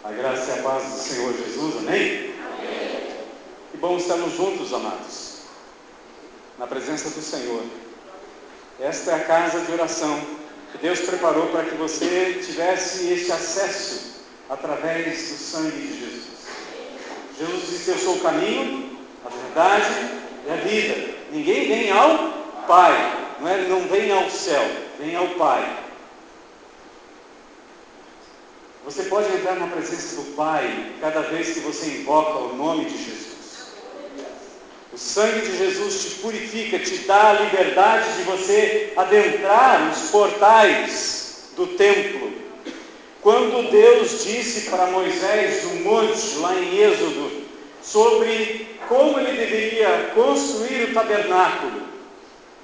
A graça e a paz do Senhor Jesus, amém? Amém. Que bom estarmos juntos, amados, na presença do Senhor. Esta é a casa de oração que Deus preparou para que você tivesse este acesso através do sangue de Jesus. Jesus disse: eu sou o caminho, a verdade e a vida. Ninguém vem ao Pai, não vem ao céu, vem ao Pai. Você pode entrar na presença do Pai cada vez que você invoca o nome de Jesus. O sangue de Jesus te purifica, te dá a liberdade de você adentrar os portais do templo. Quando Deus disse para Moisés no monte, lá em Êxodo, sobre como ele deveria construir o tabernáculo,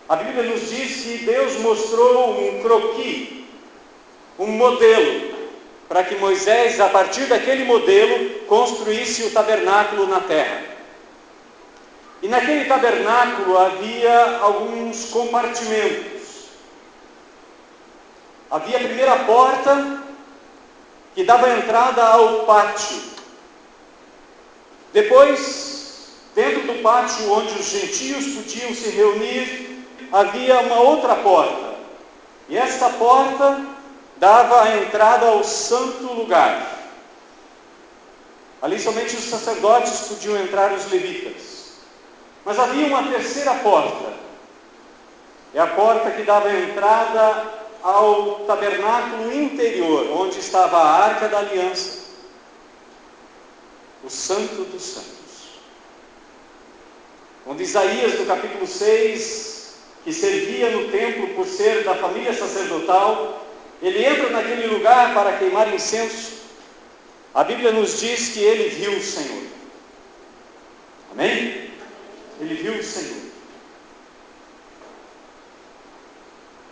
a Bíblia nos diz que Deus mostrou um croquis, um modelo, para que Moisés, a partir daquele modelo, construísse o tabernáculo na terra. E naquele tabernáculo havia alguns compartimentos. Havia a primeira porta, que dava entrada ao pátio. Depois, dentro do pátio onde os gentios podiam se reunir, havia uma outra porta. E esta porta dava a entrada ao santo lugar. Ali somente os sacerdotes podiam entrar, os levitas. Mas havia uma terceira porta. É a porta que dava a entrada ao tabernáculo interior, onde estava a Arca da Aliança, o Santo dos Santos. Onde Isaías, no capítulo 6, que servia no templo por ser da família sacerdotal, ele entra naquele lugar para queimar incenso. A Bíblia nos diz que ele viu o Senhor. Amém? Ele viu o Senhor.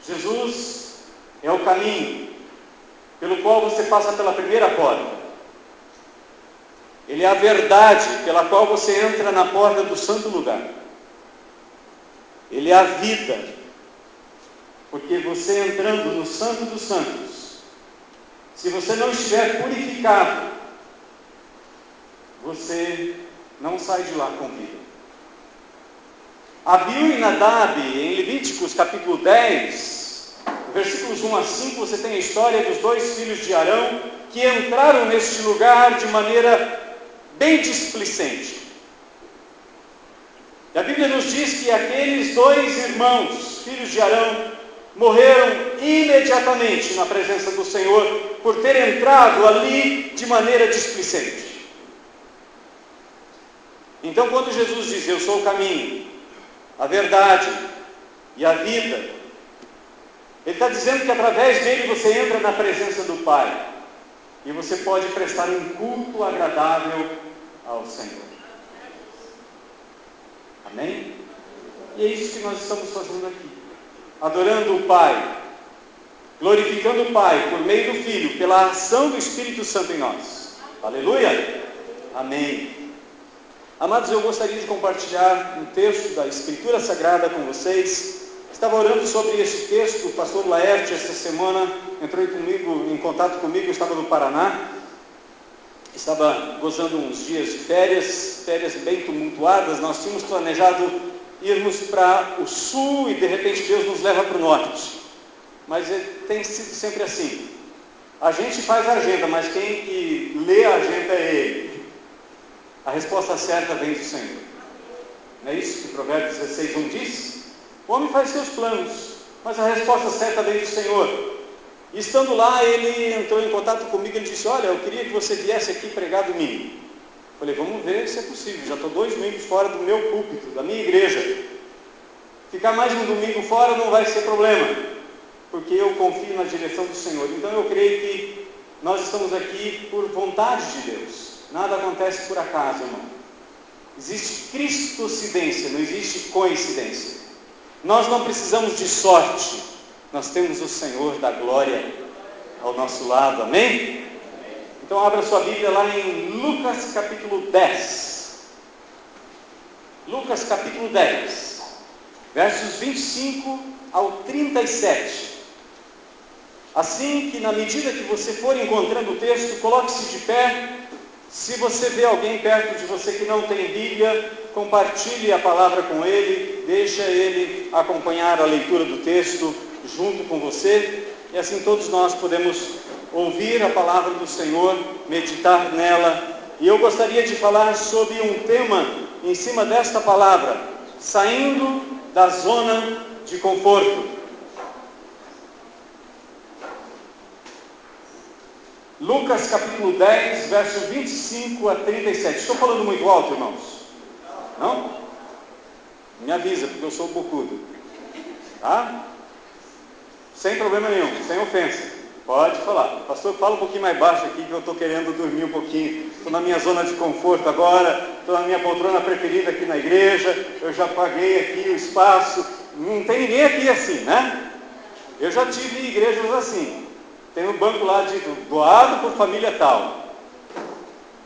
Jesus é o caminho pelo qual você passa pela primeira porta. Ele é a verdade pela qual você entra na porta do santo lugar. Ele é a vida, porque você entrando no Santo dos Santos, se você não estiver purificado, você não sai de lá com vida. Abiú e Nadab, em Levíticos capítulo 10, versículos 1 a 5, você tem a história dos dois filhos de Arão, que entraram neste lugar de maneira bem displicente. E a Bíblia nos diz que aqueles dois irmãos, filhos de Arão, morreram imediatamente na presença do Senhor, por ter entrado ali de maneira displicente. Então, quando Jesus diz: eu sou o caminho, a verdade e a vida, Ele está dizendo que através dele você entra na presença do Pai, e você pode prestar um culto agradável ao Senhor. Amém? E é isso que nós estamos fazendo aqui. Adorando o Pai, glorificando o Pai por meio do Filho, pela ação do Espírito Santo em nós. Aleluia! Amém. Amados, eu gostaria de compartilhar um texto da Escritura Sagrada com vocês. Estava orando sobre esse texto, o pastor Laerte esta semana entrou em contato comigo, eu estava no Paraná, estava gozando uns dias de férias bem tumultuadas. Nós tínhamos planejado irmos para o sul e de repente Deus nos leva para o norte. Mas tem sido sempre assim. A gente faz a agenda, mas quem que lê a agenda é Ele. A resposta certa vem do Senhor. Não é isso que Provérbios 16:1 diz? O homem faz seus planos, mas a resposta certa vem do Senhor. E estando lá, ele entrou em contato comigo e disse: olha, eu queria que você viesse aqui pregar domingo. Falei: vamos ver se é possível. Já estou 2 domingos fora do meu púlpito, da minha igreja. Ficar mais um domingo fora não vai ser problema, porque eu confio na direção do Senhor. Então eu creio que nós estamos aqui por vontade de Deus. Nada acontece por acaso, irmão. Existe cristocidência, não existe coincidência. Nós não precisamos de sorte. Nós temos o Senhor da glória ao nosso lado, amém? Então abra sua Bíblia lá em Lucas capítulo 10. Lucas capítulo 10, versos 25 ao 37. Assim que, na medida que você for encontrando o texto, coloque-se de pé. Se você vê alguém perto de você que não tem Bíblia, compartilhe a palavra com ele, deixa ele acompanhar a leitura do texto junto com você, e assim todos nós podemos ouvir a palavra do Senhor, meditar nela. E eu gostaria de falar sobre um tema em cima desta palavra: saindo da zona de conforto. Lucas capítulo 10, verso 25 a 37. Estou falando muito alto, irmãos? Não? Me avisa, porque eu sou bocudo. Tá? Sem problema nenhum, sem ofensa. Pode falar. Pastor, fala um pouquinho mais baixo aqui, que eu estou querendo dormir um pouquinho. Estou na minha zona de conforto agora, estou na minha poltrona preferida aqui na igreja, eu já paguei aqui o espaço. Não tem ninguém aqui assim, né? Eu já tive igrejas assim. Tem um banco lá doado por família tal.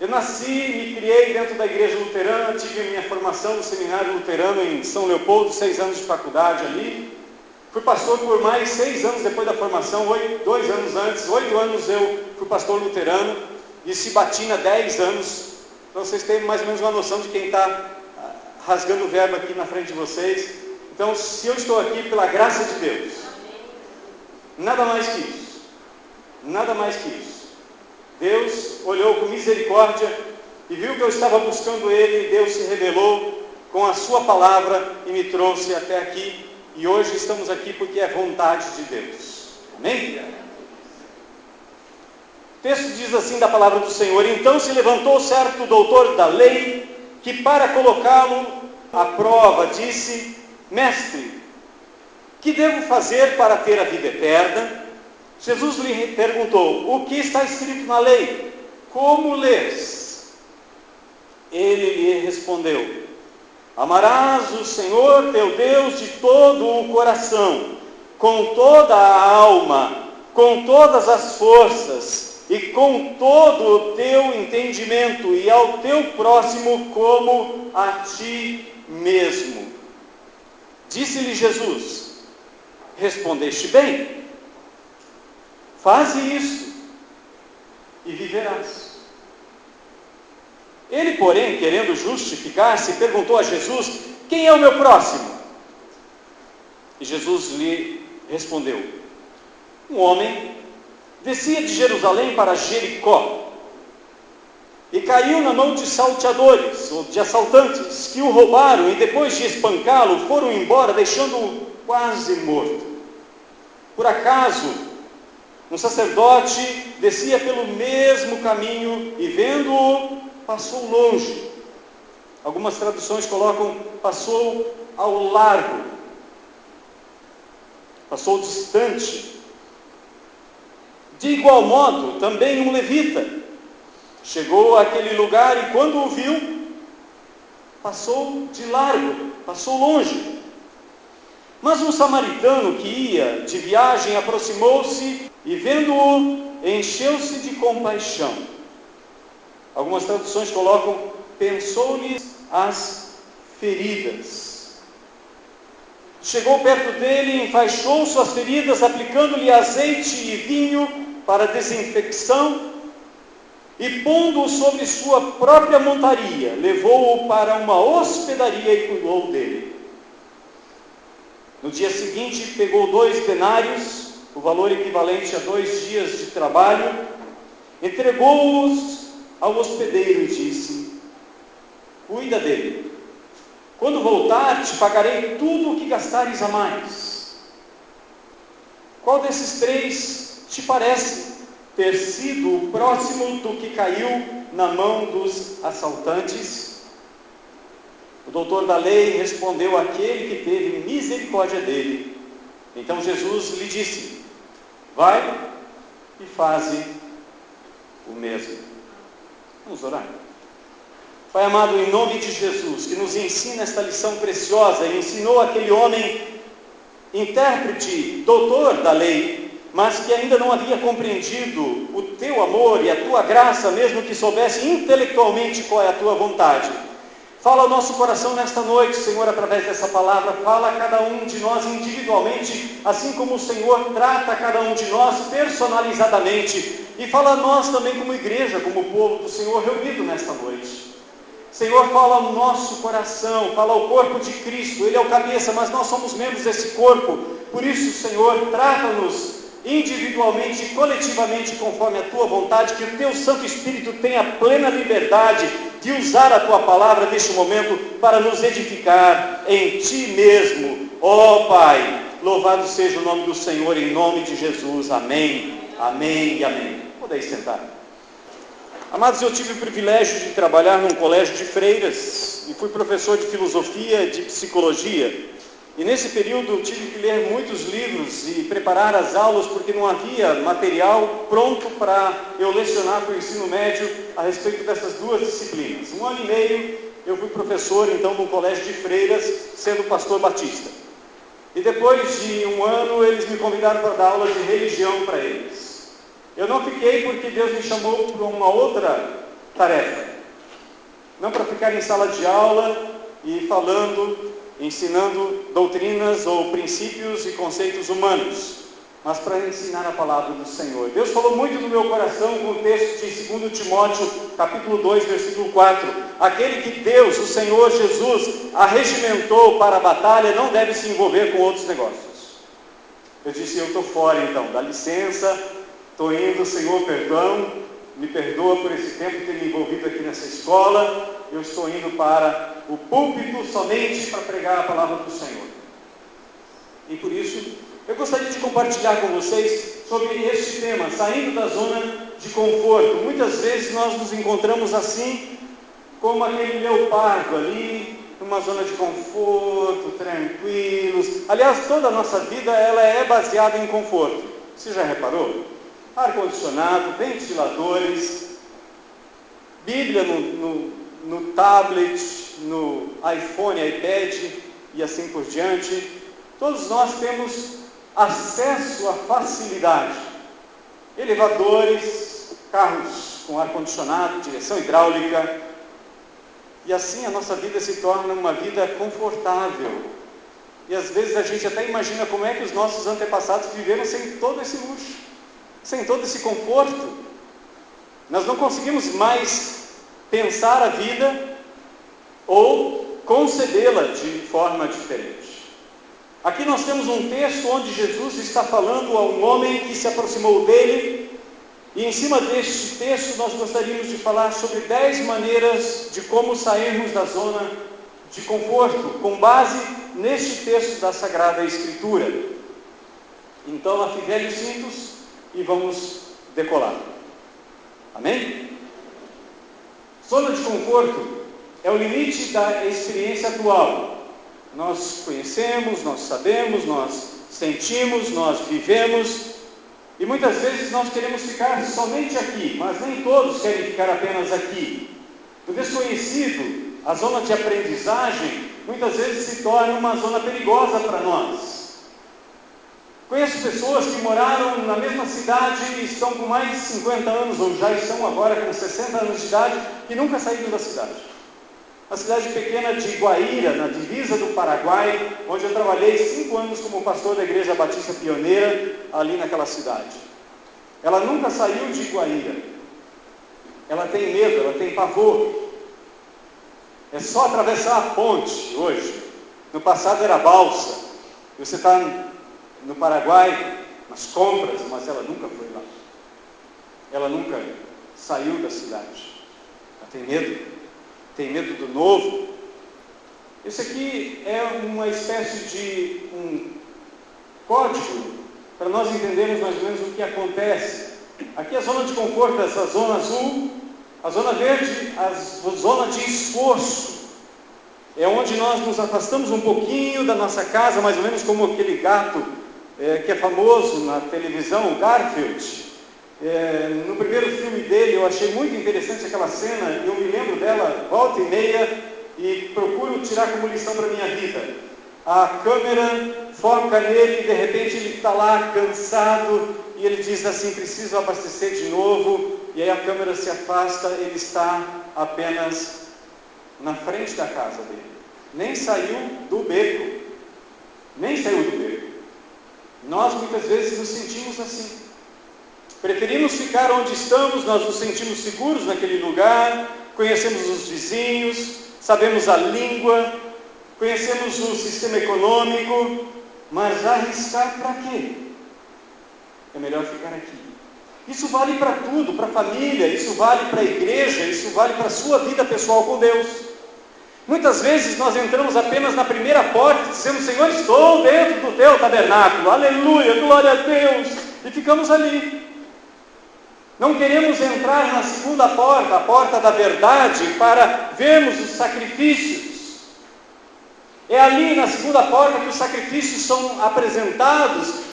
Eu nasci, me criei dentro da igreja luterana, tive a minha formação no seminário luterano em São Leopoldo, 6 anos de faculdade ali. Fui pastor por mais 6 anos depois da formação, 2 anos antes, 8 anos eu fui pastor luterano, e Cibatina 10 anos. Então vocês têm mais ou menos uma noção de quem está rasgando o verbo aqui na frente de vocês. Então, se eu estou aqui pela graça de Deus, nada mais que isso. Nada mais que isso. Deus olhou com misericórdia e viu que eu estava buscando Ele, e Deus se revelou com a sua palavra e me trouxe até aqui, e hoje estamos aqui porque é vontade de Deus. Amém? O texto diz assim da palavra do Senhor: então se levantou certo doutor da lei, que para colocá-lo à prova disse: mestre, que devo fazer para ter a vida eterna? Jesus lhe perguntou: o que está escrito na lei? Como lês? Ele lhe respondeu: amarás o Senhor teu Deus de todo o coração, com toda a alma, com todas as forças e com todo o teu entendimento, e ao teu próximo como a ti mesmo. Disse-lhe Jesus: respondeste bem. Faze isso e viverás. Ele, porém, querendo justificar-se, perguntou a Jesus: quem é o meu próximo? E Jesus lhe respondeu: um homem descia de Jerusalém para Jericó e caiu na mão de salteadores, ou de assaltantes, que o roubaram e depois de espancá-lo foram embora, deixando-o quase morto. Por acaso um sacerdote descia pelo mesmo caminho e, vendo-o, passou longe. Algumas traduções colocam: passou ao largo, passou distante. De igual modo, também um levita chegou àquele lugar e, quando o viu, passou de largo, passou longe. Mas um samaritano que ia de viagem aproximou-se e, vendo-o, encheu-se de compaixão. Algumas traduções colocam: pensou-lhe as feridas. Chegou perto dele, enfaixou suas feridas, aplicando-lhe azeite e vinho para desinfecção, e, pondo-o sobre sua própria montaria, levou-o para uma hospedaria e cuidou dele. No dia seguinte, pegou 2 denários, o valor equivalente a 2 dias de trabalho, entregou-os ao hospedeiro e disse: cuida dele. Quando voltar, te pagarei tudo o que gastares a mais. Qual desses 3 te parece ter sido o próximo do que caiu na mão dos assaltantes? O doutor da lei respondeu àquele que teve misericórdia dele. Então Jesus lhe disse: vai e faze o mesmo. Vamos orar. Pai amado, em nome de Jesus, que nos ensina esta lição preciosa, e ensinou aquele homem, intérprete, doutor da lei, mas que ainda não havia compreendido o teu amor e a tua graça, mesmo que soubesse intelectualmente qual é a tua vontade. Fala ao nosso coração nesta noite, Senhor, através dessa palavra. Fala a cada um de nós individualmente, assim como o Senhor trata cada um de nós personalizadamente. E fala a nós também como igreja, como povo do Senhor reunido nesta noite. Senhor, fala ao nosso coração, fala ao corpo de Cristo. Ele é o cabeça, mas nós somos membros desse corpo. Por isso, Senhor, trata-nos individualmente e coletivamente conforme a Tua vontade, que o Teu Santo Espírito tenha plena liberdade de usar a Tua palavra neste momento para nos edificar em Ti mesmo. Ó Pai, louvado seja o nome do Senhor, em nome de Jesus. Amém, amém e amém. Podeis sentar. Amados, eu tive o privilégio de trabalhar num colégio de freiras e fui professor de filosofia e de psicologia. E nesse período tive que ler muitos livros e preparar as aulas porque não havia material pronto para eu lecionar para o ensino médio a respeito dessas duas disciplinas. 1 ano e meio eu fui professor então num colégio de freiras, sendo pastor batista. E depois de 1 ano eles me convidaram para dar aula de religião para eles. Eu não fiquei porque Deus me chamou para uma outra tarefa. Não para ficar em sala de aula e falando, ensinando doutrinas ou princípios e conceitos humanos, mas para ensinar a palavra do Senhor. Deus falou muito no meu coração com o texto de 2 Timóteo, capítulo 2, versículo 4. Aquele que Deus, o Senhor Jesus, arregimentou para a batalha, não deve se envolver com outros negócios. Eu disse, eu estou fora então, dá licença, estou indo, Senhor, perdão, me perdoa por esse tempo ter me envolvido aqui nessa escola, eu estou indo para o púlpito somente para pregar a palavra do Senhor. E por isso, eu gostaria de compartilhar com vocês sobre este tema, saindo da zona de conforto. Muitas vezes nós nos encontramos assim, como aquele leopardo ali, numa zona de conforto, tranquilos. Aliás, toda a nossa vida ela é baseada em conforto. Você já reparou? Ar-condicionado, ventiladores, Bíblia no tablet, no iPhone, iPad e assim por diante. Todos nós temos acesso à facilidade. Elevadores, carros com ar-condicionado, direção hidráulica. E assim a nossa vida se torna uma vida confortável. E às vezes a gente até imagina como é que os nossos antepassados viveram sem todo esse luxo, sem todo esse conforto. Nós não conseguimos mais pensar a vida ou concebê-la de forma diferente. Aqui nós temos um texto onde Jesus está falando a um homem que se aproximou dele, e em cima deste texto nós gostaríamos de falar sobre 10 maneiras de como sairmos da zona de conforto, com base neste texto da Sagrada Escritura. Então afivelhe os cintos e vamos decolar. Amém? Zona de conforto é o limite da experiência atual. Nós conhecemos, nós sabemos, nós sentimos, nós vivemos, e muitas vezes nós queremos ficar somente aqui, mas nem todos querem ficar apenas aqui. O desconhecido, a zona de aprendizagem, muitas vezes se torna uma zona perigosa para nós. Conheço pessoas que moraram na mesma cidade e estão com mais de 50 anos, ou já estão agora com 60 anos de idade, e nunca saíram da cidade. A cidade pequena de Guaíra, na divisa do Paraguai, onde eu trabalhei 5 anos como pastor da Igreja Batista Pioneira, ali naquela cidade. Ela nunca saiu de Guaíra. Ela tem medo, ela tem pavor. É só atravessar a ponte hoje. No passado era balsa. Você está no Paraguai, nas compras, mas ela nunca foi lá. Ela nunca saiu da cidade. Ela tem medo. Tem medo do novo. Esse aqui é uma espécie de um código para nós entendermos mais ou menos o que acontece. Aqui a zona de conforto, essa zona azul, a zona verde, a zona de esforço. É onde nós nos afastamos um pouquinho da nossa casa, mais ou menos como aquele gato que é famoso na televisão, Garfield. No primeiro filme dele eu achei muito interessante aquela cena, e eu me lembro dela volta e meia e procuro tirar como lição para a minha vida. A câmera foca nele e de repente ele está lá cansado e ele diz assim, preciso abastecer de novo, e aí a câmera se afasta, ele está apenas na frente da casa dele. Nem saiu do beco. Nem saiu do beco. Nós muitas vezes nos sentimos assim. Preferimos ficar onde estamos, nós nos sentimos seguros naquele lugar, conhecemos os vizinhos, sabemos a língua, conhecemos o sistema econômico, mas arriscar para quê? É melhor ficar aqui. Isso vale para tudo, para a família, isso vale para a igreja, isso vale para a sua vida pessoal com Deus. Muitas vezes nós entramos apenas na primeira porta e dizemos: Senhor, estou dentro do teu tabernáculo, aleluia, glória a Deus, e ficamos ali. Não queremos entrar na segunda porta, a porta da verdade, para vermos os sacrifícios. É ali na segunda porta que os sacrifícios são apresentados.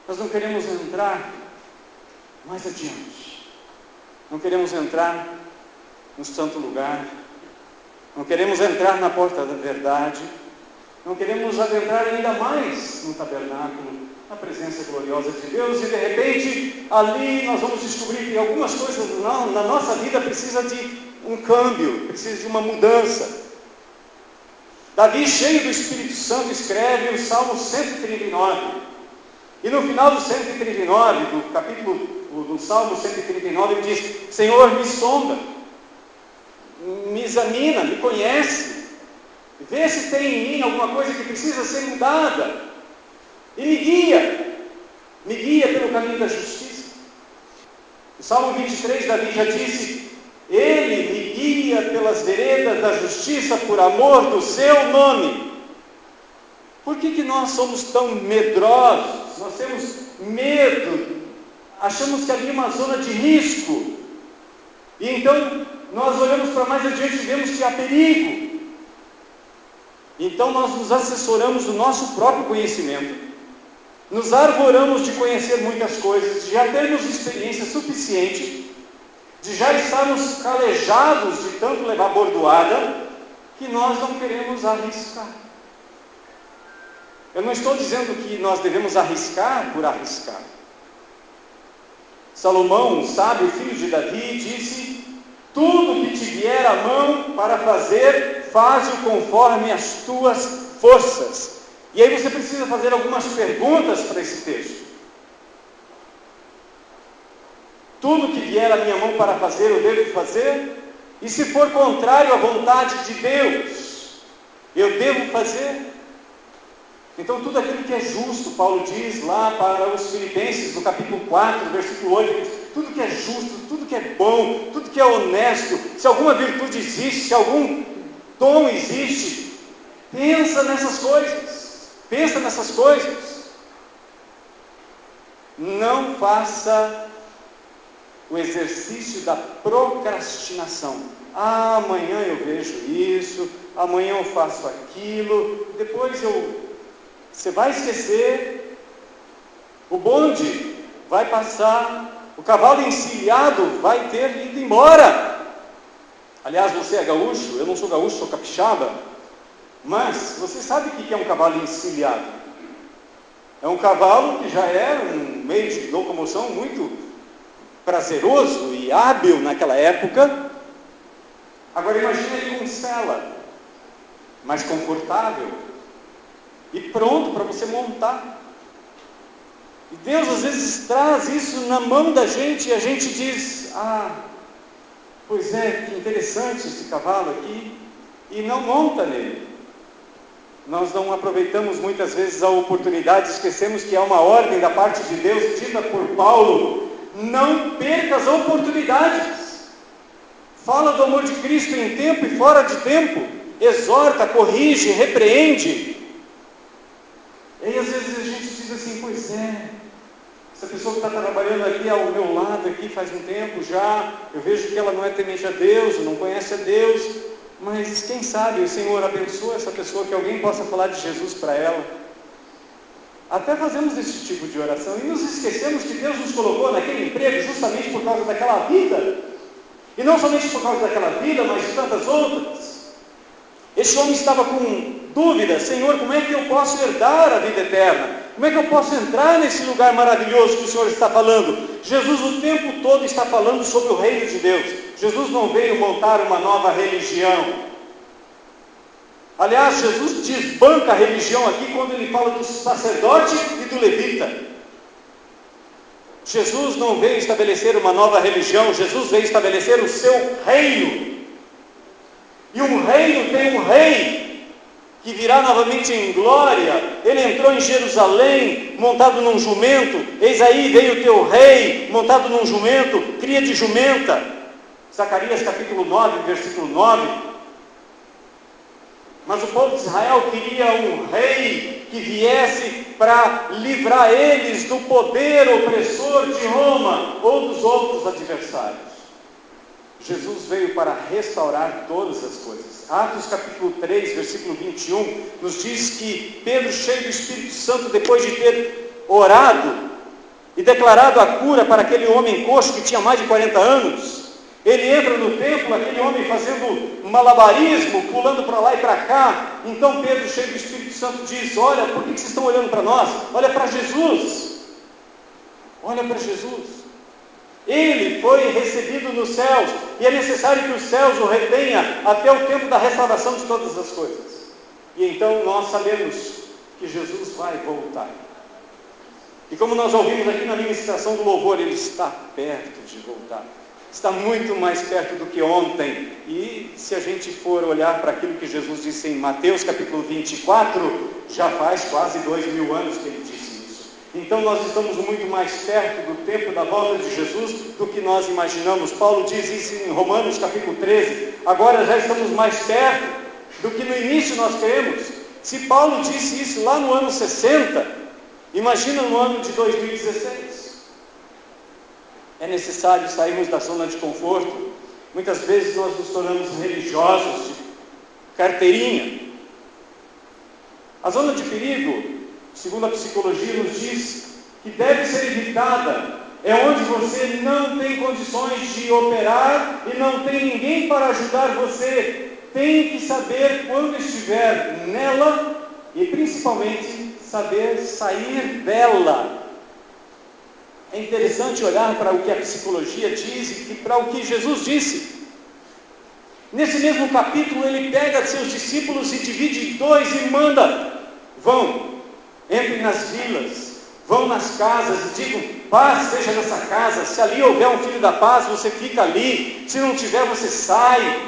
Nós não queremos entrar mais adiante. Não queremos entrar no santo lugar. Não queremos entrar na porta da verdade. Não queremos adentrar ainda mais no tabernáculo, na presença gloriosa de Deus. E de repente, ali nós vamos descobrir que algumas coisas na nossa vida precisam de um câmbio, precisa de uma mudança. Davi, cheio do Espírito Santo, escreve o Salmo 139. E no final do 139, do capítulo do Salmo 139, ele diz: Senhor, me sonda, me examina, me conhece, vê se tem em mim alguma coisa que precisa ser mudada, e me guia pelo caminho da justiça. No Salmo 23, Davi já disse: Ele me guia pelas veredas da justiça por amor do seu nome. Por que nós somos tão medrosos? Nós temos medo, achamos que ali é uma zona de risco, e então nós olhamos para mais adiante e vemos que há perigo. Então nós nos assessoramos do nosso próprio conhecimento, nos arvoramos de conhecer muitas coisas, de já termos experiência suficiente, de já estarmos calejados de tanto levar bordoada, que nós não queremos arriscar. Eu não estou dizendo que nós devemos arriscar por arriscar. Salomão, o sábio filho de Davi, disse: tudo que te vier à mão para fazer, faze-o conforme as tuas forças. E aí você precisa fazer algumas perguntas para esse texto. Tudo que vier à minha mão para fazer, eu devo fazer? E se for contrário à vontade de Deus, eu devo fazer? Então tudo aquilo que é justo, Paulo diz lá para os Filipenses, no capítulo 4, versículo 8, tudo que é justo, tudo que é bom, tudo que é honesto, se alguma virtude existe, se algum dom existe, pensa nessas coisas. Não faça o exercício da procrastinação. Amanhã eu vejo isso, amanhã eu faço aquilo, depois você vai esquecer, o bonde vai passar, o cavalo encilhado vai ter ido embora. Aliás, você é gaúcho, eu não sou gaúcho, sou capixaba, mas você sabe o que é um cavalo encilhado? É um cavalo que já era um meio de locomoção muito prazeroso e hábil naquela época. Agora imagine ele com sela, mais confortável e pronto para você montar. E Deus às vezes traz isso na mão da gente e a gente diz: pois é, que interessante esse cavalo aqui, e não monta nele. Nós não aproveitamos muitas vezes a oportunidade, esquecemos que há uma ordem da parte de Deus, dita por Paulo: não perca as oportunidades. Fala do amor de Cristo em tempo e fora de tempo, exorta, corrige, repreende. E aí às vezes a gente diz assim: pois é, essa pessoa que está trabalhando aqui ao meu lado aqui faz um tempo já, eu vejo que ela não é temente a Deus, não conhece a Deus, mas quem sabe o Senhor abençoa essa pessoa, que alguém possa falar de Jesus para ela. Até fazemos esse tipo de oração e nos esquecemos que Deus nos colocou naquele emprego justamente por causa daquela vida, e não somente por causa daquela vida, mas de tantas outras. Esse homem estava com dúvida: Senhor, como é que eu posso herdar a vida eterna? Como é que eu posso entrar nesse lugar maravilhoso que o Senhor está falando? Jesus o tempo todo está falando sobre o reino de Deus. Jesus não veio montar uma nova religião. Aliás, Jesus desbanca a religião aqui quando ele fala do sacerdote e do levita. Jesus não veio estabelecer uma nova religião, Jesus veio estabelecer o seu reino. E um reino tem um rei, que virá novamente em glória. Ele entrou em Jerusalém, montado num jumento. Eis aí veio o teu rei, montado num jumento, cria de jumenta. Zacarias capítulo 9, versículo 9. Mas o povo de Israel queria um rei que viesse para livrar eles do poder opressor de Roma ou dos outros adversários. Jesus veio para restaurar todas as coisas. Atos capítulo 3, versículo 21, nos diz que Pedro, cheio do Espírito Santo, depois de ter orado e declarado a cura para aquele homem coxo que tinha mais de 40 anos, ele entra no templo, aquele homem fazendo malabarismo, pulando para lá e para cá. Então Pedro, cheio do Espírito Santo, diz: olha, por que vocês estão olhando para nós? Olha para Jesus. Olha para Jesus. Ele foi recebido nos céus, e é necessário que os céus o retenha até o tempo da restauração de todas as coisas. E então nós sabemos que Jesus vai voltar. E como nós ouvimos aqui na ministração do louvor, ele está perto de voltar. Está muito mais perto do que ontem. E se a gente for olhar para aquilo que Jesus disse em Mateus capítulo 24, já faz quase 2000 anos que ele disse isso. Então nós estamos muito mais perto do tempo da volta de Jesus do que nós imaginamos. Paulo diz isso em Romanos capítulo 13. Agora já estamos mais perto do que no início nós queremos. Se Paulo disse isso lá no ano 60, imagina no ano de 2016. É necessário sairmos da zona de conforto. Muitas vezes nós nos tornamos religiosos de carteirinha. A zona de perigo, segundo a psicologia, nos diz que deve ser evitada. É onde você não tem condições de operar e não tem ninguém para ajudar você. Tem que saber quando estiver nela e principalmente saber sair dela. É interessante olhar para o que a psicologia diz e para o que Jesus disse. Nesse mesmo capítulo, ele pega seus discípulos e divide em dois e manda: vão, entrem nas vilas, vão nas casas e digam: paz seja nessa casa. Se ali houver um filho da paz, você fica ali. Se não tiver, você sai.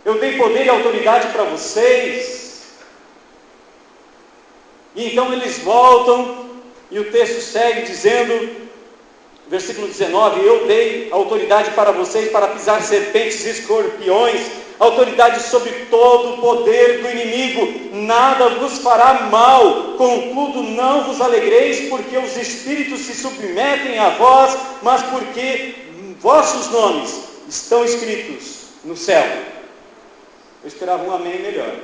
Eu dei poder e autoridade para vocês. E então eles voltam, e o texto segue dizendo, versículo 19: eu dei autoridade para vocês para pisar serpentes e escorpiões, autoridade sobre todo o poder do inimigo, nada vos fará mal, contudo não vos alegreis porque os espíritos se submetem a vós, mas porque vossos nomes estão escritos no céu. Eu esperava um amém melhor.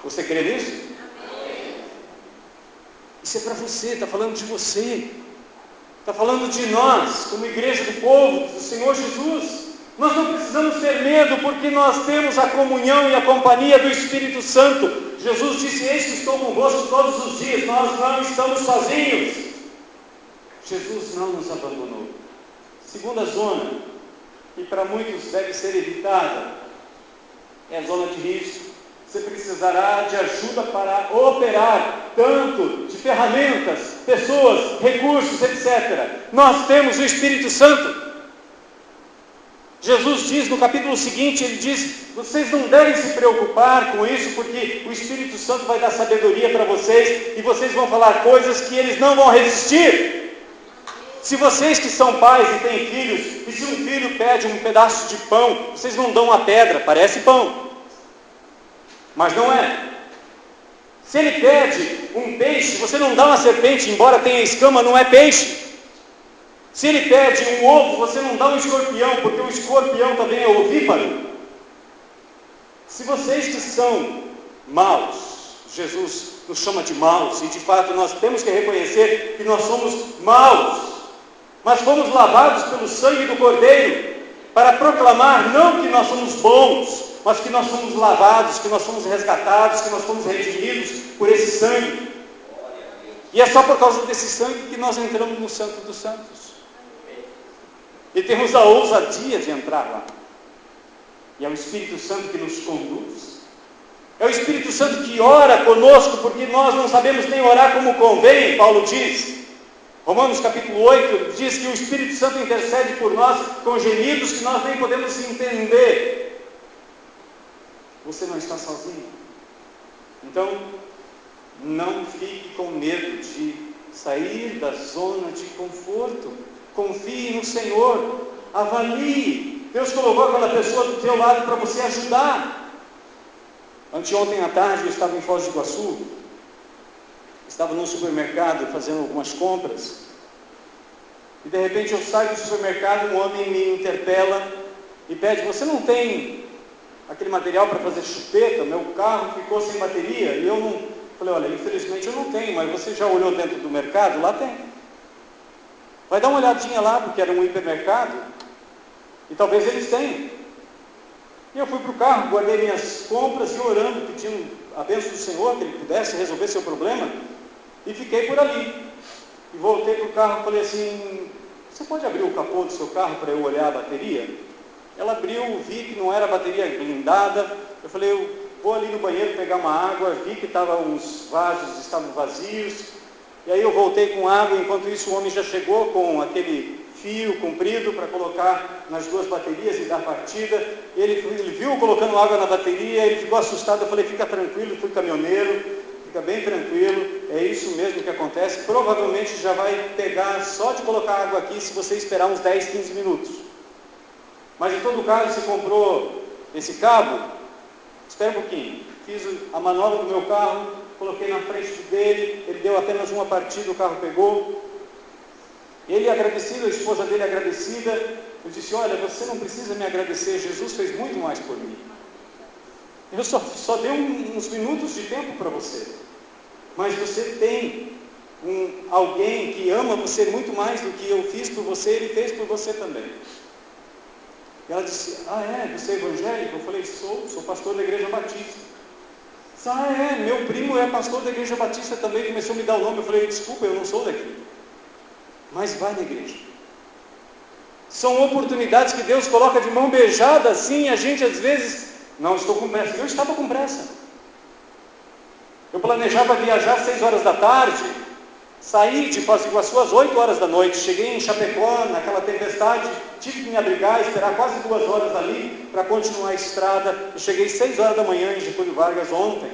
Você crê nisso? Isso é para você, está falando de você. Está falando de nós, como igreja do povo do Senhor Jesus. Nós não precisamos ter medo, porque nós temos a comunhão e a companhia do Espírito Santo. Jesus disse: eis que estou convosco todos os dias. Nós não estamos sozinhos. Jesus não nos abandonou. Segunda zona, que para muitos deve ser evitada, é a zona de risco. Você precisará de ajuda para operar, tanto de ferramentas, pessoas, recursos, etc. Nós temos o Espírito Santo. Jesus diz no capítulo seguinte, ele diz: vocês não devem se preocupar com isso, porque o Espírito Santo vai dar sabedoria para vocês, e vocês vão falar coisas que eles não vão resistir. Se vocês que são pais e têm filhos, e se um filho pede um pedaço de pão, vocês não dão uma pedra, parece pão, mas não é. Se ele pede um peixe, você não dá uma serpente, embora tenha escama, não é peixe. Se ele pede um ovo, você não dá um escorpião, porque o escorpião também é ovíparo. Se vocês que são maus, Jesus nos chama de maus, e de fato nós temos que reconhecer que nós somos maus, mas fomos lavados pelo sangue do Cordeiro, para proclamar não que nós somos bons, mas que nós somos lavados, que nós somos resgatados, que nós somos redimidos por esse sangue. E é só por causa desse sangue que nós entramos no Santo dos Santos. E temos a ousadia de entrar lá. E é o Espírito Santo que nos conduz. É o Espírito Santo que ora conosco, porque nós não sabemos nem orar como convém, Paulo diz. Romanos capítulo 8 diz que o Espírito Santo intercede por nós com gemidos que nós nem podemos entender. Você não está sozinho. Então, não fique com medo de sair da zona de conforto. Confie no Senhor. Avalie. Deus colocou aquela pessoa do teu lado para você ajudar. Anteontem à tarde eu estava em Foz do Iguaçu. Estava num supermercado fazendo algumas compras. E de repente eu saio do supermercado, um homem me interpela e pede: você não tem aquele material para fazer chupeta? Meu carro ficou sem bateria. E eu não... Falei: olha, infelizmente eu não tenho, mas você já olhou dentro do mercado? Lá tem. Vai dar uma olhadinha lá, porque era um hipermercado, e talvez eles tenham. E eu fui para o carro, guardei minhas compras e orando, pedindo a bênção do Senhor, que Ele pudesse resolver seu problema, e fiquei por ali. E voltei para o carro e falei assim: você pode abrir o capô do seu carro para eu olhar a bateria? Ela abriu, vi que não era bateria blindada. Eu falei: eu vou ali no banheiro pegar uma água. Vi que os vasos estavam vazios. E aí eu voltei com água. Enquanto isso, o homem já chegou com aquele fio comprido para colocar nas duas baterias e dar partida. Ele viu colocando água na bateria, ele ficou assustado. Eu falei: fica tranquilo, fui caminhoneiro, fica bem tranquilo, é isso mesmo que acontece. Provavelmente já vai pegar só de colocar água aqui, se você esperar uns 10, 15 minutos. Mas em todo caso, você comprou esse cabo, espera um pouquinho. Fiz a manobra do meu carro, coloquei na frente dele, ele deu apenas uma partida, o carro pegou. Ele agradecido, a esposa dele agradecida. Eu disse: olha, você não precisa me agradecer, Jesus fez muito mais por mim. Eu só dei uns minutos de tempo para você. Mas você tem alguém que ama você muito mais do que eu fiz por você, ele fez por você também. E ela disse: ah, é? Você é evangélico? Eu falei: sou pastor da Igreja Batista. Disse: ah, é? Meu primo é pastor da Igreja Batista também, começou a me dar o nome. Eu falei: desculpa, eu não sou daqui. Mas vai na igreja. São oportunidades que Deus coloca de mão beijada assim, a gente às vezes: não, estou com pressa. Eu estava com pressa. Eu planejava viajar às 6 horas da tarde, saí de Foz do Iguaçu às 8 horas da noite, cheguei em Chapecó, naquela tempestade, tive que me abrigar, esperar quase 2 horas ali para continuar a estrada. Eu cheguei 6 horas da manhã em Getúlio Vargas ontem,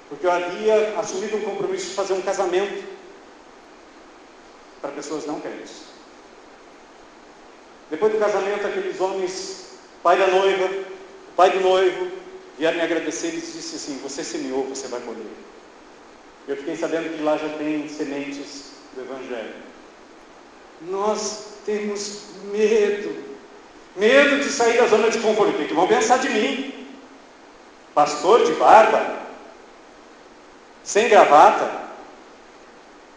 porque eu havia assumido um compromisso de fazer um casamento para pessoas não crentes. Depois do casamento, aqueles homens, pai da noiva, o pai do noivo, vieram me agradecer e disse assim: você semeou, você vai colher. Eu fiquei sabendo que lá já tem sementes do Evangelho. Nós temos medo de sair da zona de conforto. O que vão pensar de mim? Pastor de barba, sem gravata,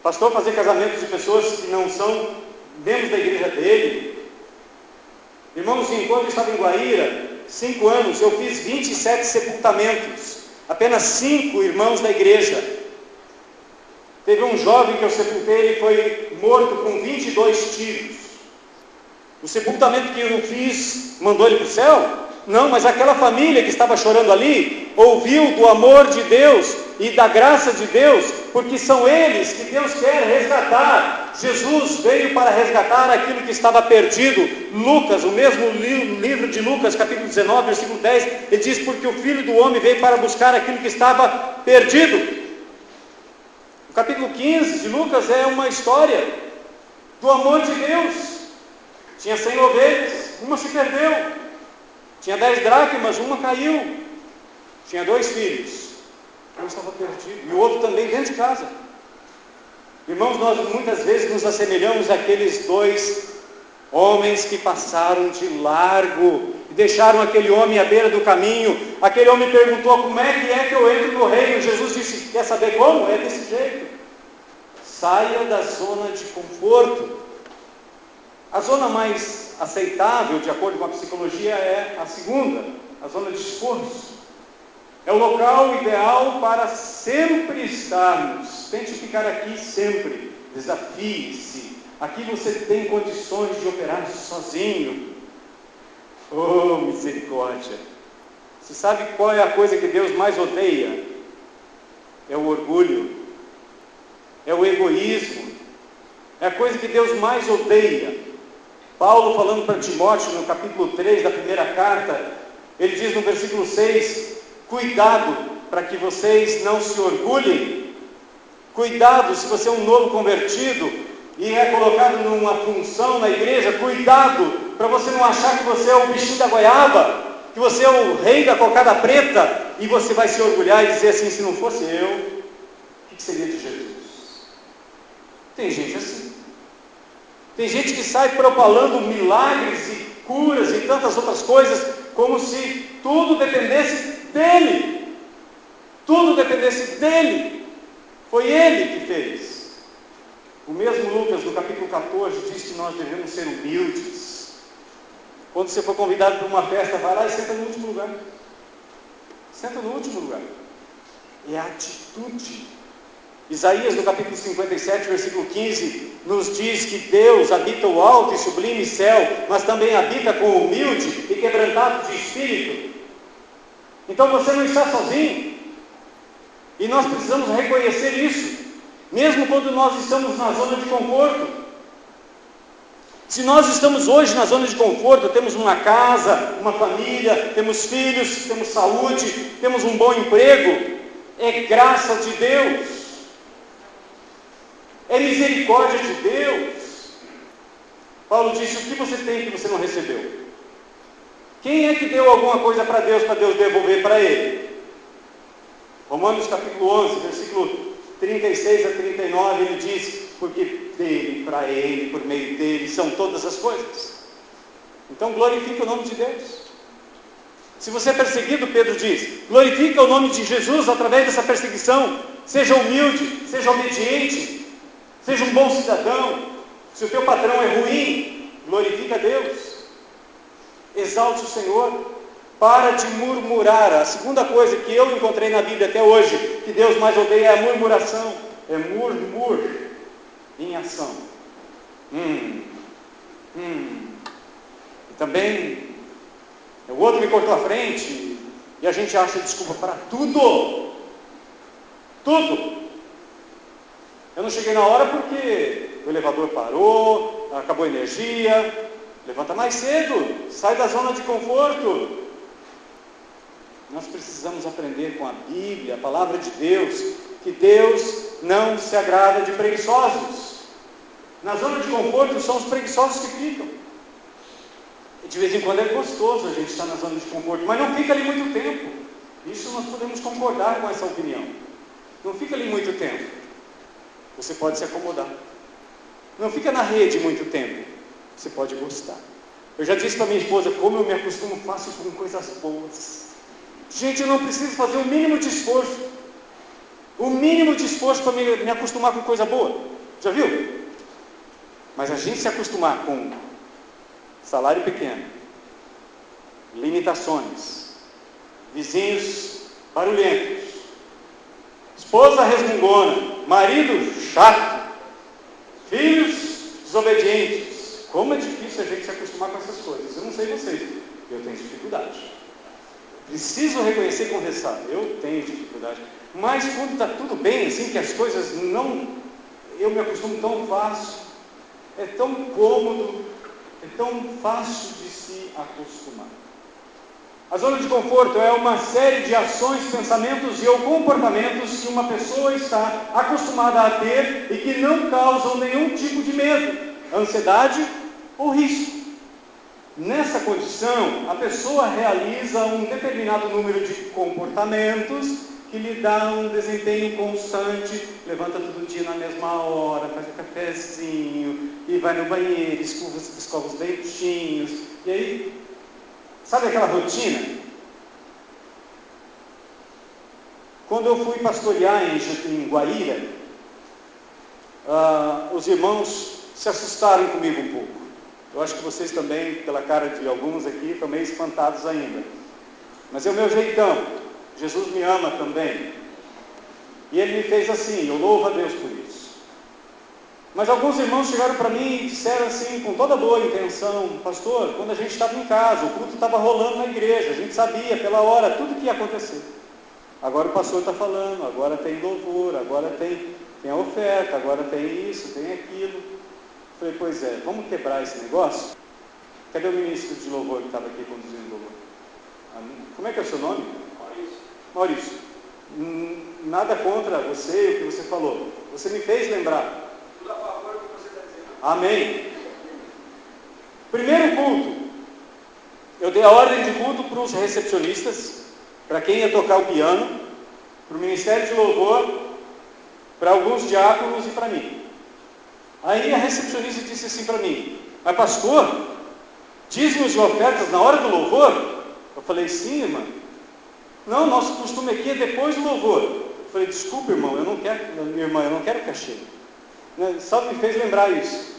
pastor fazer casamentos de pessoas que não são membros da igreja dele. Irmãos, enquanto eu estava em Guaíra, 5 anos, eu fiz 27 sepultamentos. Apenas 5 irmãos da igreja. Teve um jovem que eu sepultei, ele foi morto com 22 tiros. O sepultamento que eu fiz mandou ele para o céu? Não, mas aquela família que estava chorando ali, ouviu do amor de Deus e da graça de Deus, porque são eles que Deus quer resgatar. Jesus veio para resgatar aquilo que estava perdido. Lucas, o mesmo livro de Lucas, capítulo 19, versículo 10, ele diz: porque o Filho do Homem veio para buscar aquilo que estava perdido. O capítulo 15 de Lucas é uma história do amor de Deus. Tinha 100 ovelhas, uma se perdeu. Tinha 10 dracmas, uma caiu. Tinha 2 filhos, um estava perdido, e o outro também dentro de casa. Irmãos, nós muitas vezes nos assemelhamos àqueles 2 homens que passaram de largo e deixaram aquele homem à beira do caminho. Aquele homem perguntou: como é que eu entro no reino? Jesus disse: quer saber como? É desse jeito. Saia da zona de conforto. A zona mais aceitável, de acordo com a psicologia, é a segunda, a zona de esforço. É o local ideal para sempre estarmos. Tente ficar aqui sempre. Desafie-se. Aqui você tem condições de operar sozinho. Oh, misericórdia! Você sabe qual é a coisa que Deus mais odeia? É o orgulho, é o egoísmo, é a coisa que Deus mais odeia. Paulo, falando para Timóteo, no capítulo 3 da primeira carta, ele diz no versículo 6, cuidado para que vocês não se orgulhem. Cuidado, se você é um novo convertido e é colocado numa função na igreja, cuidado para você não achar que você é o bichinho da goiaba, que você é o rei da cocada preta, e você vai se orgulhar e dizer assim, se não fosse eu, o que seria de Jesus? Tem gente assim. Tem gente que sai propalando milagres e curas e tantas outras coisas, como se tudo dependesse dele. Tudo dependesse dele. Foi ele que fez. O mesmo Lucas, no capítulo 14, diz que nós devemos ser humildes. Quando você for convidado para uma festa, vai lá e senta no último lugar. Senta no último lugar. É a atitude. Isaías, no capítulo 57, versículo 15, nos diz que Deus habita o alto e sublime céu, mas também habita com o humilde e quebrantado de espírito. Então você não está sozinho. E nós precisamos reconhecer isso, mesmo quando nós estamos na zona de conforto. Se nós estamos hoje na zona de conforto, temos uma casa, uma família, temos filhos, temos saúde, temos um bom emprego, é graça de Deus, é misericórdia de Deus. Paulo disse, o que você tem que você não recebeu? Quem é que deu alguma coisa para Deus devolver para Ele? Romanos capítulo 11, versículo 36 a 39, ele diz, porque dele, para ele, por meio dele, são todas as coisas. Então glorifica o nome de Deus. Se você é perseguido, Pedro diz, glorifica o nome de Jesus através dessa perseguição. Seja humilde, seja obediente, seja um bom cidadão. Se o teu patrão é ruim, glorifica a Deus. Exalte o Senhor. Para de murmurar. A segunda coisa que eu encontrei na Bíblia até hoje, que Deus mais odeia, é a murmuração. É murmur em ação. E também, o outro me cortou a frente, e a gente acha desculpa para tudo. Tudo. Eu não cheguei na hora porque o elevador parou, acabou a energia. Levanta mais cedo, sai da zona de conforto. Nós precisamos aprender com a Bíblia, a palavra de Deus, que Deus não se agrada de preguiçosos. Na zona de conforto são os preguiçosos que ficam. E de vez em quando é gostoso a gente estar na zona de conforto, mas não fica ali muito tempo. Isso nós podemos concordar com essa opinião. Não fica ali muito tempo. Você pode se acomodar. Não fica na rede muito tempo. Você pode gostar. Eu já disse para minha esposa, como eu me acostumo fácil com coisas boas. Gente, eu não preciso fazer o mínimo de esforço. O mínimo de esforço para me acostumar com coisa boa. Já viu? Mas a gente se acostumar com salário pequeno, limitações, vizinhos barulhentos, esposa resmungona, marido chato, filhos desobedientes. Como é difícil a gente se acostumar com essas coisas. Eu não sei vocês, eu tenho dificuldade. Preciso reconhecer e confessar, eu tenho dificuldade. Mas quando está tudo bem, assim, que as coisas não... Eu me acostumo tão fácil. É tão cômodo, é tão fácil de se acostumar. A zona de conforto é uma série de ações, pensamentos e ou comportamentos que uma pessoa está acostumada a ter e que não causam nenhum tipo de medo, ansiedade ou risco. Nessa condição, a pessoa realiza um determinado número de comportamentos que lhe dá um desempenho constante, levanta todo dia na mesma hora, faz um cafezinho, e vai no banheiro, escova os dentinhos, e aí, sabe aquela rotina? Quando eu fui pastorear em Guaíra, os irmãos se assustaram comigo um pouco. Eu acho que vocês também, pela cara de alguns aqui, estão meio espantados ainda. Mas é o meu jeitão. Jesus me ama também. E Ele me fez assim, eu louvo a Deus por isso. Mas alguns irmãos chegaram para mim e disseram assim, com toda boa intenção: pastor, quando a gente estava em casa, o culto estava rolando na igreja, a gente sabia pela hora tudo que ia acontecer. Agora o pastor está falando, agora tem louvor, agora tem a oferta, agora tem isso, tem aquilo. Eu falei: pois é, vamos quebrar esse negócio? Cadê o ministro de louvor que estava aqui conduzindo o louvor? Como é que é o seu nome? Maurício. Nada contra você e o que você falou. Você me fez lembrar. Tudo a favor do que você está dizendo. Amém. Primeiro culto, eu dei a ordem de culto para os recepcionistas, para quem ia tocar o piano, para o ministério de louvor, para alguns diáconos e para mim. Aí a recepcionista disse assim para mim: mas pastor, dízimos e ofertas na hora do louvor? Eu falei: sim, irmã. Não, nosso costume aqui é depois do louvor. Eu falei: desculpa, irmão, eu não quero, minha irmã, eu não quero cachê. Só me fez lembrar isso.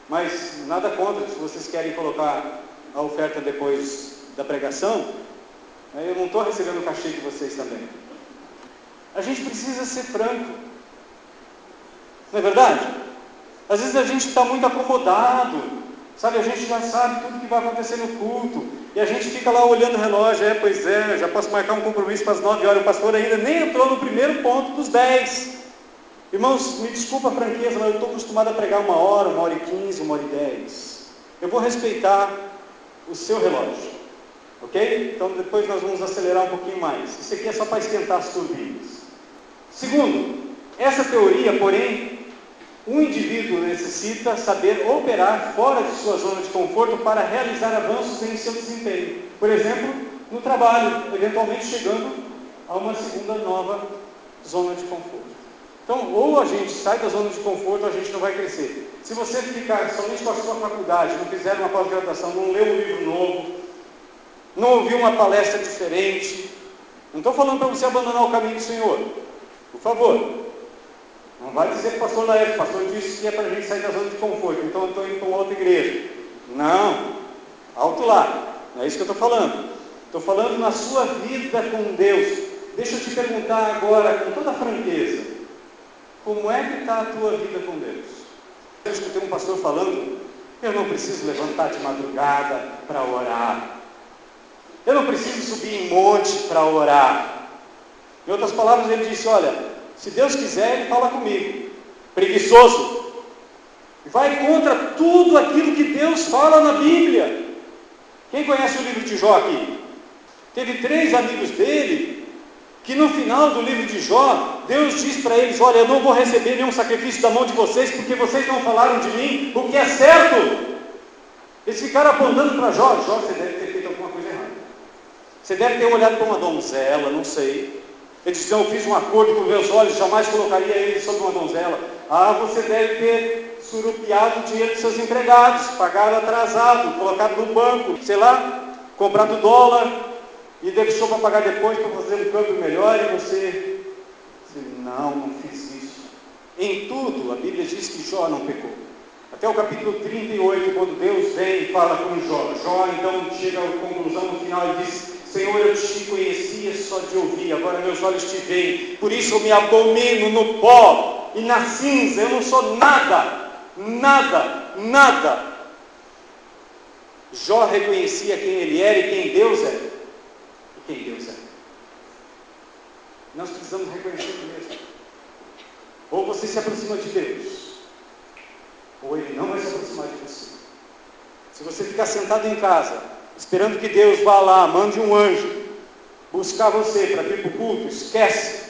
Mas nada contra, se vocês querem colocar a oferta depois da pregação, eu não estou recebendo o cachê de vocês também. A gente precisa ser franco, não é verdade? Às vezes a gente está muito acomodado, sabe? A gente já sabe tudo que vai acontecer no culto, e a gente fica lá olhando o relógio: pois é, já posso marcar um compromisso para as 9 horas, o pastor ainda nem entrou no primeiro ponto dos 10. Irmãos, me desculpa a franqueza, mas eu estou acostumado a pregar 1 hora, 1h15, 1h10. Eu vou respeitar o seu relógio, ok? Então depois nós vamos acelerar um pouquinho mais. Isso aqui é só para esquentar as turbinas. Segundo, essa teoria, porém, um indivíduo necessita saber operar fora de sua zona de conforto para realizar avanços em seu desempenho. Por exemplo, no trabalho, eventualmente chegando a uma segunda nova zona de conforto. Então, ou a gente sai da zona de conforto, ou a gente não vai crescer. Se você ficar somente com a sua faculdade, não fizer uma pós-graduação, não ler um livro novo, não ouvir uma palestra diferente, não estou falando para você abandonar o caminho do Senhor, por favor. Não vai dizer que o pastor Laércio, o pastor disse que é para a gente sair da zona de conforto, então eu estou indo para uma outra igreja. Não, alto lá, não é isso que eu estou falando. Estou falando na sua vida com Deus. Deixa eu te perguntar agora, com toda franqueza: como é que está a tua vida com Deus? Eu escutei um pastor falando: eu não preciso levantar de madrugada para orar. Eu não preciso subir em monte para orar. Em outras palavras, ele disse: olha, se Deus quiser, Ele fala comigo. Preguiçoso. Vai contra tudo aquilo que Deus fala na Bíblia. Quem conhece o livro de Jó aqui? Teve 3 amigos dele, que no final do livro de Jó, Deus diz para eles: olha, eu não vou receber nenhum sacrifício da mão de vocês, porque vocês não falaram de mim o que é certo. Eles ficaram apontando para Jó: Jó, você deve ter feito alguma coisa errada. Você deve ter olhado para uma donzela, não sei. Eles diziam: eu fiz um acordo com meus olhos, jamais colocaria ele sobre uma donzela. Você deve ter surupiado o dinheiro dos seus empregados, pagado atrasado, colocado no banco, sei lá, comprado dólar, e deixou para pagar depois, para fazer um câmbio melhor, e você não fiz isso. Em tudo, a Bíblia diz que Jó não pecou. Até o capítulo 38, quando Deus vem e fala com Jó. Jó então chega à conclusão no final e diz: Senhor, eu te conhecia só de ouvir, agora meus olhos te veem, por isso eu me abomino no pó e na cinza, eu não sou nada, nada, nada. Jó reconhecia quem ele era e quem Deus é. E quem Deus é. Nós precisamos reconhecer mesmo. Ou você se aproxima de Deus, ou Ele não vai se aproximar de você. Se você ficar sentado em casa, esperando que Deus vá lá, mande um anjo buscar você para vir para o culto, esquece.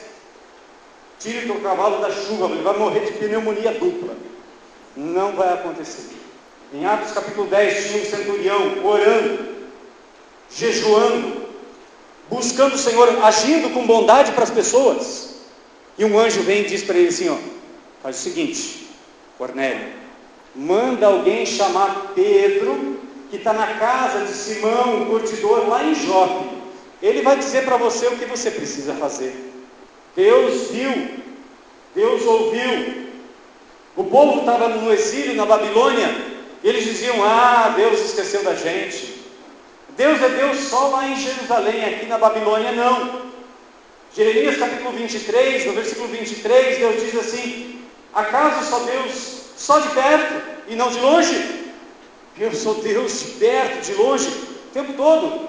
Tire o teu cavalo da chuva, ele vai morrer de pneumonia dupla. Não vai acontecer. Em Atos capítulo 10, tinha um centurião orando, jejuando, buscando o Senhor, agindo com bondade para as pessoas. E um anjo vem e diz para ele assim: faz o seguinte, Cornélio, manda alguém chamar Pedro, que está na casa de Simão, o curtidor, lá em Jope. Ele vai dizer para você o que você precisa fazer. Deus viu, Deus ouviu. O povo estava no exílio na Babilônia, e eles diziam: Deus esqueceu da gente. Deus é Deus só lá em Jerusalém, aqui na Babilônia não. Jeremias capítulo 23, no versículo 23, Deus diz assim: acaso só Deus só de perto e não de longe. Eu sou Deus de perto, de longe, o tempo todo.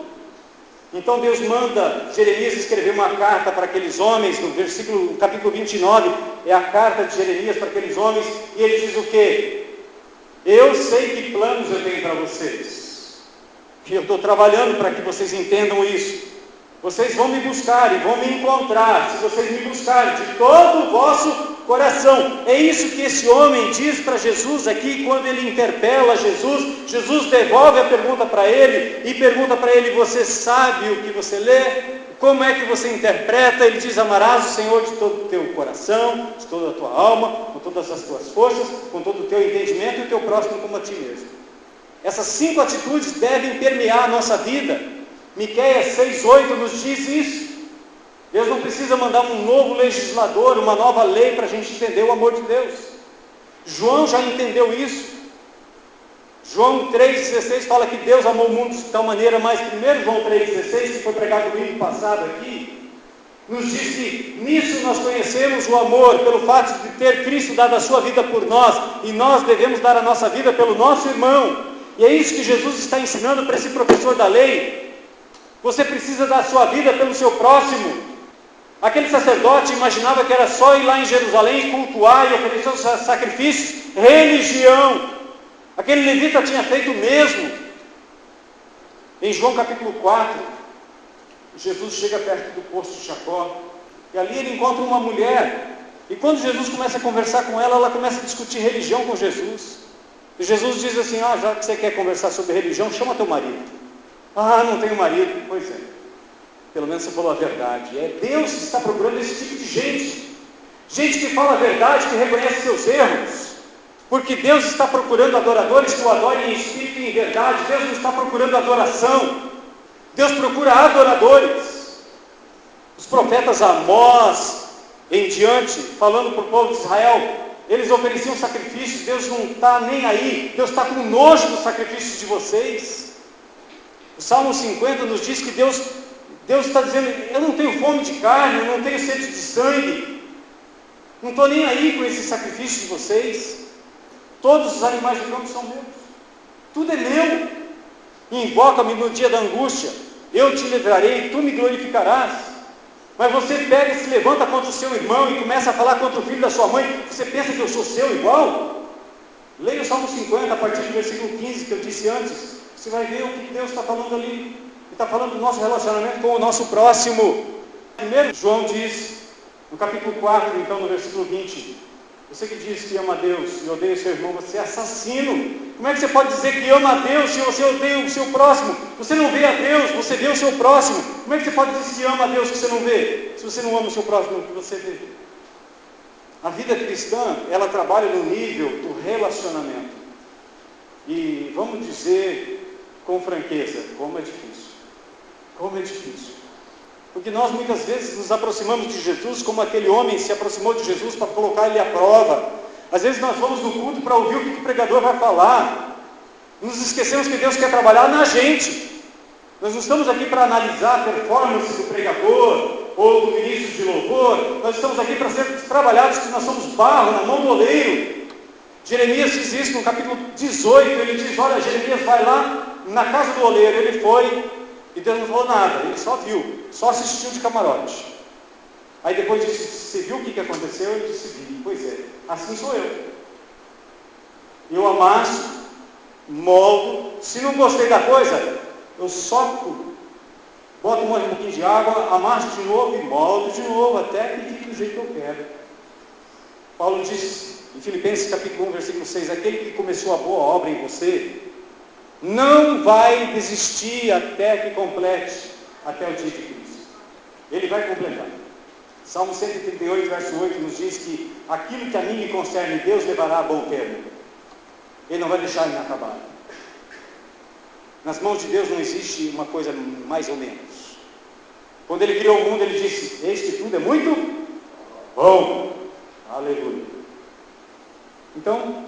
Então Deus manda Jeremias escrever uma carta para aqueles homens, no capítulo 29, é a carta de Jeremias para aqueles homens, e ele diz o quê? Eu sei que planos eu tenho para vocês, e eu estou trabalhando para que vocês entendam isso. Vocês vão me buscar e vão me encontrar, se vocês me buscarem de todo o vosso coração. É isso que esse homem diz para Jesus aqui, quando ele interpela Jesus. Jesus devolve a pergunta para ele, e pergunta para ele: você sabe o que você lê? Como é que você interpreta? Ele diz: amarás o Senhor de todo o teu coração, de toda a tua alma, com todas as tuas forças, com todo o teu entendimento, e o teu próximo como a ti mesmo. Essas 5 atitudes devem permear a nossa vida. Miqueias 6:8 nos diz isso. Deus não precisa mandar um novo legislador, uma nova lei para a gente entender o amor de Deus. João já entendeu isso. João 3,16 fala que Deus amou o mundo de tal maneira, mas 1 João 3,16, que foi pregado no domingo passado aqui, nos diz que nisso nós conhecemos o amor, pelo fato de ter Cristo dado a sua vida por nós, e nós devemos dar a nossa vida pelo nosso irmão. E é isso que Jesus está ensinando para esse professor da lei. Você precisa dar a sua vida pelo seu próximo. Aquele sacerdote imaginava que era só ir lá em Jerusalém e cultuar e oferecer os sacrifícios, religião. Aquele levita tinha feito o mesmo. Em João capítulo 4, Jesus chega perto do poço de Jacó, e ali ele encontra uma mulher, e quando Jesus começa a conversar com ela, ela começa a discutir religião com Jesus. E Jesus diz assim: já que você quer conversar sobre religião, chama teu marido. Não tenho marido. Pois é, pelo menos você falou a verdade. É Deus que está procurando esse tipo de gente. Gente que fala a verdade, que reconhece seus erros. Porque Deus está procurando adoradores que o adorem em espírito e em verdade. Deus não está procurando adoração. Deus procura adoradores. Os profetas Amós em diante, falando para o povo de Israel, eles ofereciam sacrifícios. Deus não está nem aí. Deus está com nojo dos sacrifícios de vocês. O Salmo 50 nos diz que Deus está dizendo: eu não tenho fome de carne, eu não tenho sede de sangue, não estou nem aí com esse sacrifício de vocês. Todos os animais do campo são meus, tudo é meu. Invoca-me no dia da angústia, eu te livrarei, tu me glorificarás. Mas você pega e se levanta contra o seu irmão e começa a falar contra o filho da sua mãe. Você pensa que eu sou seu igual? Leia o Salmo 50 a partir do versículo 15 que eu disse antes. Você vai ver o que Deus está falando ali. Ele está falando do nosso relacionamento com o nosso próximo. Primeiro, João diz, no capítulo 4, então no versículo 20: você que diz que ama a Deus e odeia o seu irmão, você é assassino. Como é que você pode dizer que ama a Deus se você odeia o seu próximo? Você não vê a Deus, você vê o seu próximo. Como é que você pode dizer que ama a Deus que você não vê, se você não ama o seu próximo que você vê? A vida cristã, ela trabalha no nível do relacionamento. E vamos dizer com franqueza, como é difícil. Como é difícil. Porque nós muitas vezes nos aproximamos de Jesus como aquele homem se aproximou de Jesus para colocar ele à prova. Às vezes nós vamos no culto para ouvir o que o pregador vai falar. Nos esquecemos que Deus quer trabalhar na gente. Nós não estamos aqui para analisar a performance do pregador ou do ministro de louvor. Nós estamos aqui para ser trabalhados, que nós somos barro na mão do oleiro. Jeremias diz isso no capítulo 18, ele diz: olha, Jeremias vai lá na casa do oleiro. Ele foi e Deus não falou nada, ele só viu, só assistiu de camarote. Aí depois disse: você viu o que aconteceu? Ele disse: vi. Pois é, assim sou eu. Eu amasso, moldo, se não gostei da coisa, eu soco, boto um pouquinho de água, amasso de novo e moldo de novo, até que fique do jeito que eu quero. Paulo diz em Filipenses capítulo 1, versículo 6, aquele que começou a boa obra em você, não vai desistir até que complete, até o dia de Cristo. Ele vai completar. Salmo 138, verso 8, nos diz que aquilo que a mim me concerne, Deus levará a bom termo. Ele não vai deixar inacabado. Nas mãos de Deus não existe uma coisa mais ou menos. Quando Ele criou o mundo, Ele disse: este tudo é muito bom. Aleluia. Então,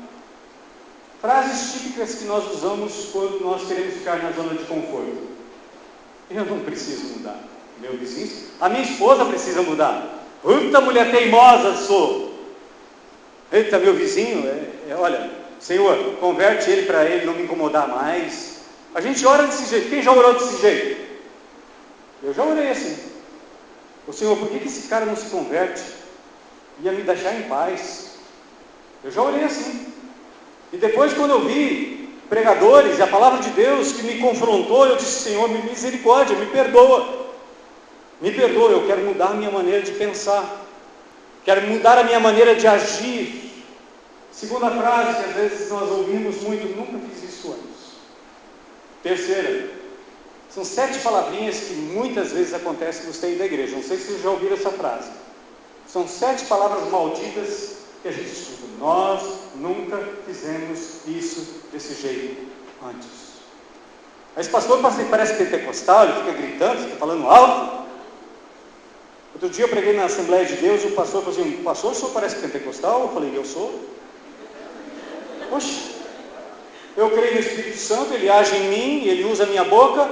frases típicas que nós usamos quando nós queremos ficar na zona de conforto. Eu não preciso mudar. Meu vizinho, a minha esposa precisa mudar. Puta mulher teimosa sou. Eita, meu vizinho olha, Senhor, converte ele para ele não me incomodar mais. A gente ora desse jeito. Quem já orou desse jeito? Eu já orei assim. O Senhor, por que esse cara não se converte? Ia me deixar em paz. Eu já orei assim. E depois, quando eu vi pregadores e a palavra de Deus que me confrontou, eu disse, Senhor, misericórdia, me perdoa. Me perdoa, eu quero mudar a minha maneira de pensar. Quero mudar a minha maneira de agir. Segunda frase que às vezes nós ouvimos muito, nunca fiz isso antes. Terceira, são 7 palavrinhas que muitas vezes acontecem no seio da igreja. Não sei se vocês já ouviram essa frase. São 7 palavras malditas que a gente escuta. Nós nunca fizemos isso desse jeito antes. Mas pastor parece pentecostal, ele fica gritando, fica falando alto. Outro dia eu preguei na Assembleia de Deus e o pastor falou assim, pastor, o senhor parece pentecostal? Eu falei, eu sou. Poxa, eu creio no Espírito Santo, ele age em mim, ele usa a minha boca,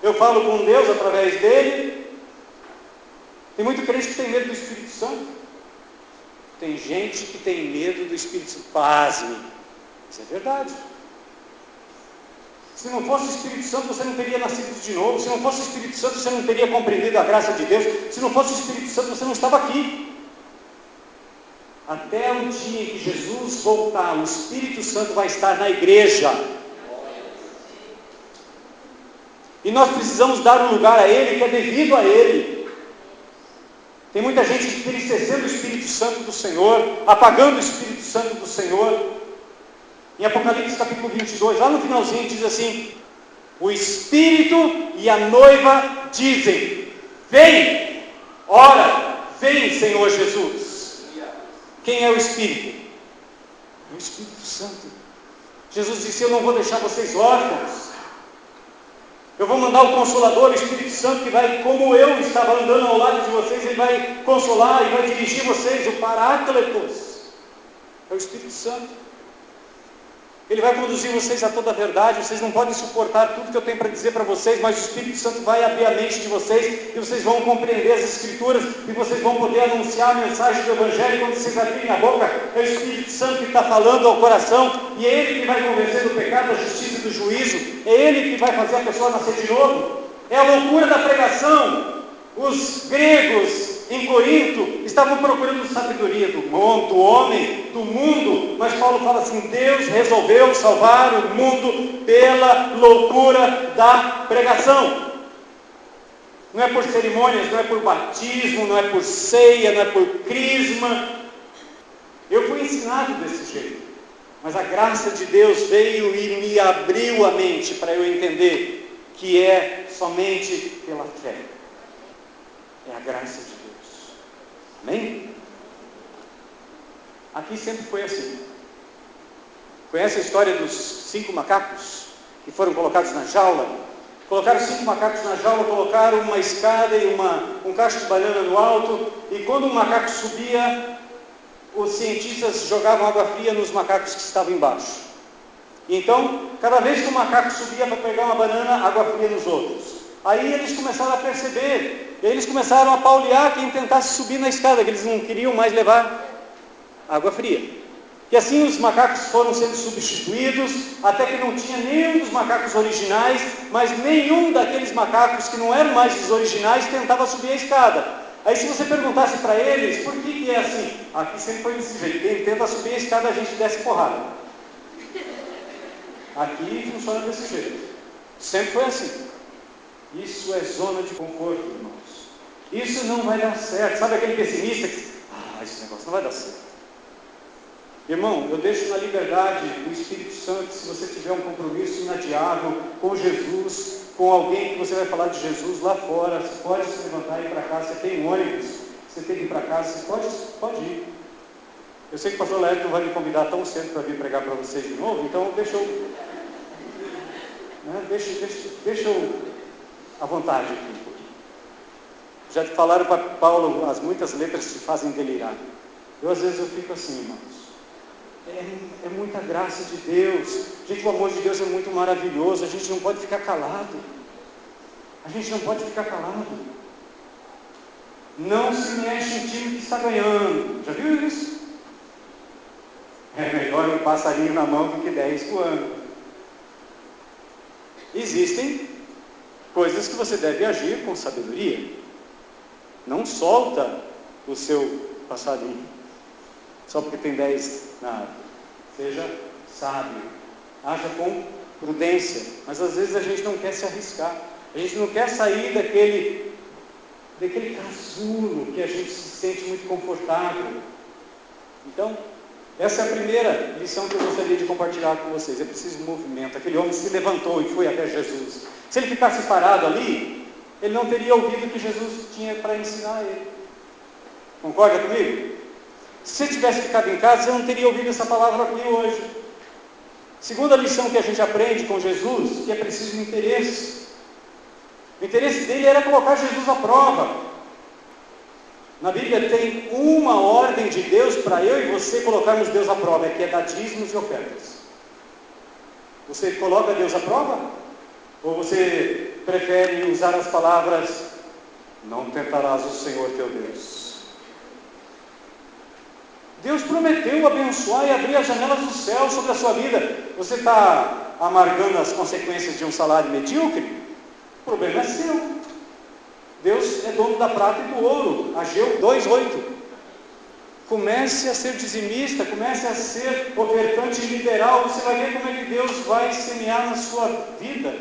eu falo com Deus através dele. Tem muito crente que tem medo do Espírito Santo. Tem gente que tem medo do Espírito Santo. Pasme, isso é verdade. Se não fosse o Espírito Santo, você não teria nascido de novo. Se não fosse o Espírito Santo, você não teria compreendido a graça de Deus. Se não fosse o Espírito Santo, você não estava aqui. Até o dia em que Jesus voltar, o Espírito Santo vai estar na igreja. E nós precisamos dar um lugar a Ele que é devido a Ele. Tem muita gente entristecendo o Espírito Santo do Senhor, apagando o Espírito Santo do Senhor. Em Apocalipse capítulo 22, lá no finalzinho diz assim, o Espírito e a noiva dizem, vem, ora, vem Senhor Jesus. Quem é o Espírito? É o Espírito Santo. Jesus disse, eu não vou deixar vocês órfãos. Eu vou mandar o Consolador, o Espírito Santo, que vai, como eu estava andando ao lado de vocês, ele vai consolar e vai dirigir vocês, o Paráclitos. É o Espírito Santo. Ele vai conduzir vocês a toda a verdade. Vocês não podem suportar tudo que eu tenho para dizer para vocês, mas o Espírito Santo vai abrir a mente de vocês, e vocês vão compreender as Escrituras, e vocês vão poder anunciar a mensagem do Evangelho. Quando vocês abrirem a boca, é o Espírito Santo que está falando ao coração, e é Ele que vai convencer do pecado, da justiça e do juízo. É Ele que vai fazer a pessoa nascer de novo. É a loucura da pregação. Os gregos em Corinto estavam procurando sabedoria do mundo, do homem, do mundo, mas Paulo fala assim, Deus resolveu salvar o mundo pela loucura da pregação. Não é por cerimônias, não é por batismo, não é por ceia, não é por crisma. Eu fui ensinado desse jeito, mas a graça de Deus veio e me abriu a mente para eu entender que é somente pela fé. É a graça de Deus. Amém? Aqui sempre foi assim. Conhece a história dos 5 macacos que foram colocados na jaula? Colocaram 5 macacos na jaula, colocaram uma escada e um cacho de banana no alto, e quando um macaco subia, os cientistas jogavam água fria nos macacos que estavam embaixo. Então, cada vez que o macaco subia para pegar uma banana, água fria nos outros. Aí eles começaram a perceber, e eles começaram a paulear quem tentasse subir na escada, que eles não queriam mais levar água fria. E assim os macacos foram sendo substituídos, até que não tinha nenhum dos macacos originais, mas nenhum daqueles macacos que não eram mais os originais tentava subir a escada. Aí se você perguntasse para eles, por que é assim? Aqui sempre foi desse jeito, quem tenta subir a escada a gente desce porrada. Aqui funciona desse jeito, sempre foi assim. Isso é zona de conforto, irmãos. Isso não vai dar certo. Sabe aquele pessimista que esse negócio não vai dar certo. Irmão, eu deixo na liberdade do Espírito Santo, se você tiver um compromisso inadiável com Jesus, com alguém que você vai falar de Jesus lá fora, você pode se levantar e ir para casa, você tem um ônibus, você tem que ir para casa, você pode ir. Eu sei que o pastor Léo não vai me convidar tão cedo para vir pregar para vocês de novo, então deixa eu à vontade aqui um pouquinho. Já te falaram para Paulo, as muitas letras te fazem delirar. Às vezes eu fico assim, irmãos. É muita graça de Deus. Gente, o amor de Deus é muito maravilhoso. A gente não pode ficar calado. Não se mexe em time que está ganhando. Já viu isso? É melhor um passarinho na mão do que 10 voando. Existem coisas que você deve agir com sabedoria. Não solta o seu passarinho só porque tem 10 na árvore. Seja sábio, haja com prudência. Mas às vezes a gente não quer se arriscar. A gente não quer sair daquele casulo que a gente se sente muito confortável. Então, essa é a primeira lição que eu gostaria de compartilhar com vocês. É preciso de movimento. Aquele homem se levantou e foi até Jesus. Se ele ficasse parado ali, ele não teria ouvido o que Jesus tinha para ensinar ele. Concorda comigo? Se ele tivesse ficado em casa, você não teria ouvido essa palavra aqui hoje. Segunda lição que a gente aprende com Jesus, que é preciso de interesse. O interesse dele era colocar Jesus à prova. Na Bíblia tem uma ordem de Deus para eu e você colocarmos Deus à prova, que é dar dízimos e ofertas. Você coloca Deus à prova? Ou você prefere usar as palavras, não tentarás o Senhor teu Deus? Deus prometeu abençoar e abrir as janelas do céu sobre a sua vida. Você está amargando as consequências de um salário medíocre? O problema é seu. Deus é dono da prata e do ouro. Ageu 2:8. Comece a ser dizimista, comece a ser ofertante liberal. Você vai ver como é que Deus vai semear na sua vida.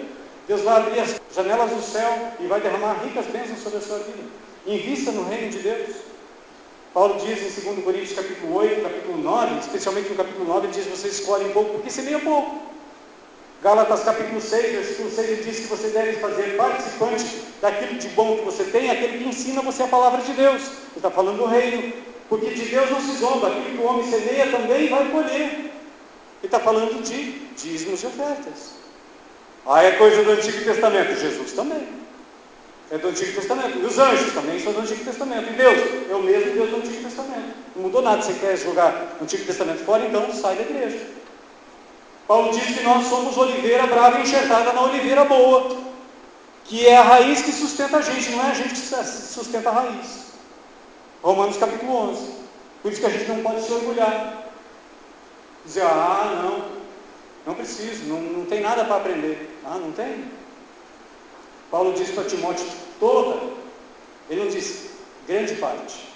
Deus vai abrir as janelas do céu e vai derramar ricas bênçãos sobre a sua vida. Invista no reino de Deus. Paulo diz em 2 Coríntios capítulo 8, capítulo 9, especialmente no capítulo 9, ele diz: você escolhe um pouco porque semeia pouco. Gálatas capítulo 6, versículo 6, ele diz que você deve fazer participante daquilo de bom que você tem, aquele que ensina você a palavra de Deus. Ele está falando do reino, porque de Deus não se zomba, aquilo que o homem semeia também vai colher. Ele está falando de dízimos e ofertas. É coisa do Antigo Testamento. Jesus também é do Antigo Testamento. E os anjos também são do Antigo Testamento. E Deus é o mesmo Deus do Antigo Testamento. Não mudou nada. Você quer jogar o Antigo Testamento fora? Então sai da igreja. Paulo diz que nós somos oliveira brava enxertada na oliveira boa, que é a raiz que sustenta a gente, não é a gente que sustenta a raiz. Romanos capítulo 11. Por isso que a gente não pode se orgulhar. Dizer, não preciso, não tem nada para aprender. Não tem? Paulo diz para Timóteo toda. Ele não diz grande parte.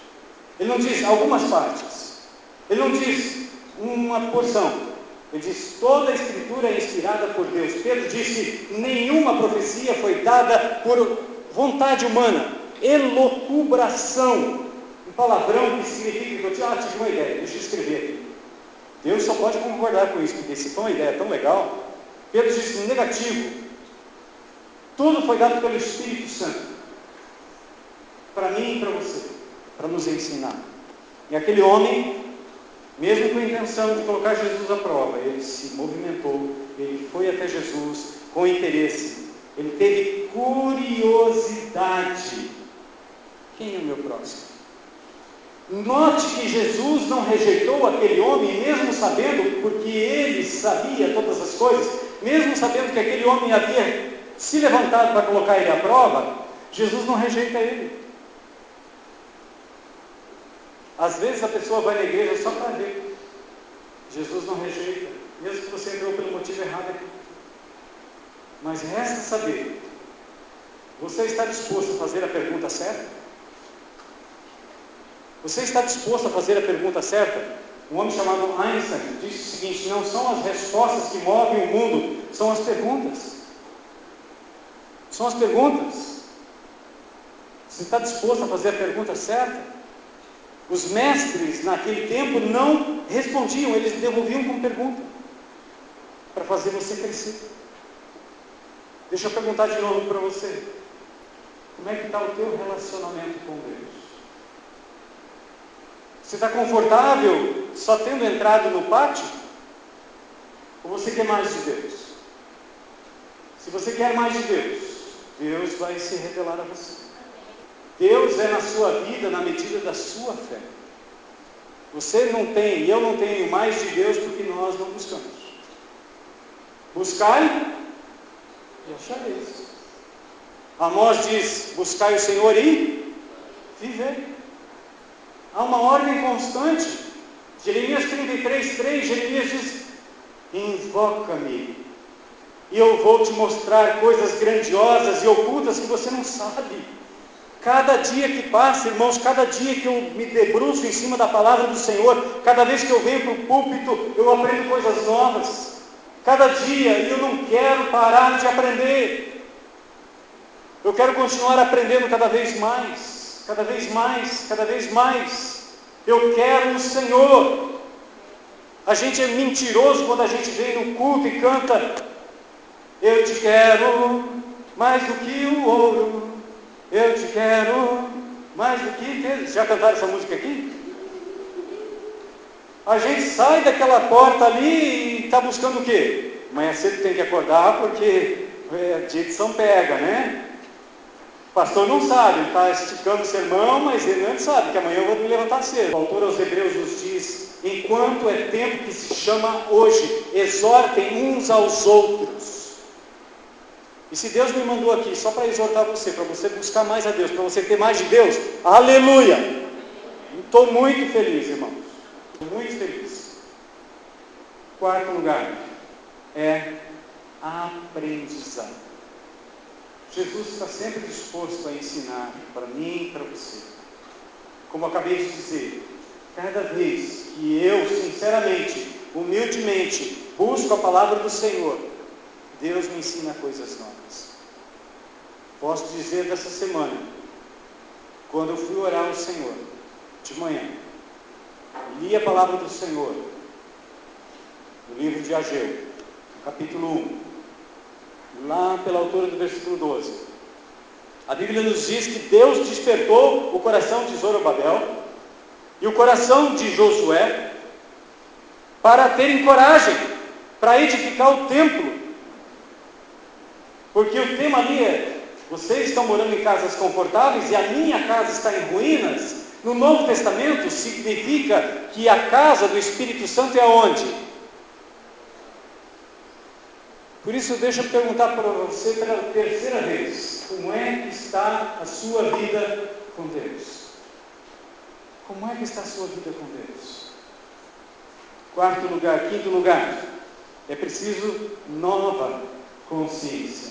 Ele não diz algumas partes. Ele não diz uma porção. Ele diz, toda a escritura é inspirada por Deus. Pedro disse, nenhuma profecia foi dada por vontade humana. Elucubração. Um palavrão que significa que eu tive uma ideia, deixa eu escrever aqui. Deus só pode concordar com isso, porque se for uma ideia tão legal, Pedro disse negativo. Tudo foi dado pelo Espírito Santo. Para mim e para você. Para nos ensinar. E aquele homem, mesmo com a intenção de colocar Jesus à prova, ele se movimentou, ele foi até Jesus com interesse, ele teve curiosidade. Quem é o meu próximo? Note que Jesus não rejeitou aquele homem, mesmo sabendo, porque ele sabia todas as coisas, mesmo sabendo que aquele homem havia se levantado para colocar ele à prova, Jesus não rejeita ele. Às vezes a pessoa vai na igreja só para ver. Jesus não rejeita, mesmo que você entrou pelo motivo errado aqui. Mas resta saber, você está disposto a fazer a pergunta certa? Você está disposto a fazer a pergunta certa? Um homem chamado Einstein disse o seguinte: não são as respostas que movem o mundo, são as perguntas. São as perguntas. Você está disposto a fazer a pergunta certa? Os mestres naquele tempo não respondiam, eles devolviam com pergunta, para fazer você crescer. Deixa eu perguntar de novo para você: como é que está o teu relacionamento com Deus? Você está confortável só tendo entrado no pátio? Ou você quer mais de Deus? Se você quer mais de Deus, Deus vai se revelar a você. Deus é na sua vida na medida da sua fé. Você não tem, e eu não tenho mais de Deus porque nós não buscamos. Buscai e achareis. Amós diz, buscai o Senhor e vivei. Há uma ordem constante Jeremias 33:3, Jeremias diz: invoca-me, e eu vou te mostrar coisas grandiosas e ocultas que você não sabe. Cada dia que passa, irmãos, cada dia que eu me debruço em cima da palavra do Senhor, cada vez que eu venho para o púlpito, eu aprendo coisas novas. Cada dia, e eu não quero parar de aprender. Eu quero continuar aprendendo cada vez mais, cada vez mais, cada vez mais. Eu quero o Senhor. A gente é mentiroso quando a gente vem no culto e canta: eu te quero mais do que o ouro, eu te quero mais do que... Já cantaram essa música aqui? A gente sai daquela porta ali e está buscando o quê? Amanhã cedo tem que acordar porque dia de São pega, né? O pastor não sabe, ele está esticando o sermão, mas ele não sabe que amanhã eu vou me levantar cedo. O autor aos Hebreus nos diz: enquanto é tempo que se chama hoje, exortem uns aos outros. E se Deus me mandou aqui só para exortar você, para você buscar mais a Deus, para você ter mais de Deus, aleluia! Estou muito feliz, irmãos. Estou muito feliz. Quarto lugar é aprendizado. Jesus está sempre disposto a ensinar para mim e para você. Como eu acabei de dizer, cada vez que eu, sinceramente, humildemente, busco a palavra do Senhor, Deus me ensina coisas novas. Posso dizer dessa semana, quando eu fui orar ao Senhor, de manhã, li a palavra do Senhor, no livro de Ageu, capítulo 1, lá pela altura do versículo 12. A Bíblia nos diz que Deus despertou o coração de Zorobabel e o coração de Josué para terem coragem, para edificar o templo. Porque o tema ali é: vocês estão morando em casas confortáveis e a minha casa está em ruínas. No Novo Testamento significa que a casa do Espírito Santo é aonde? Por isso, deixa eu perguntar para você pela terceira vez: como é que está a sua vida com Deus? Como é que está a sua vida com Deus? Quarto lugar, quinto lugar, é preciso nova consciência.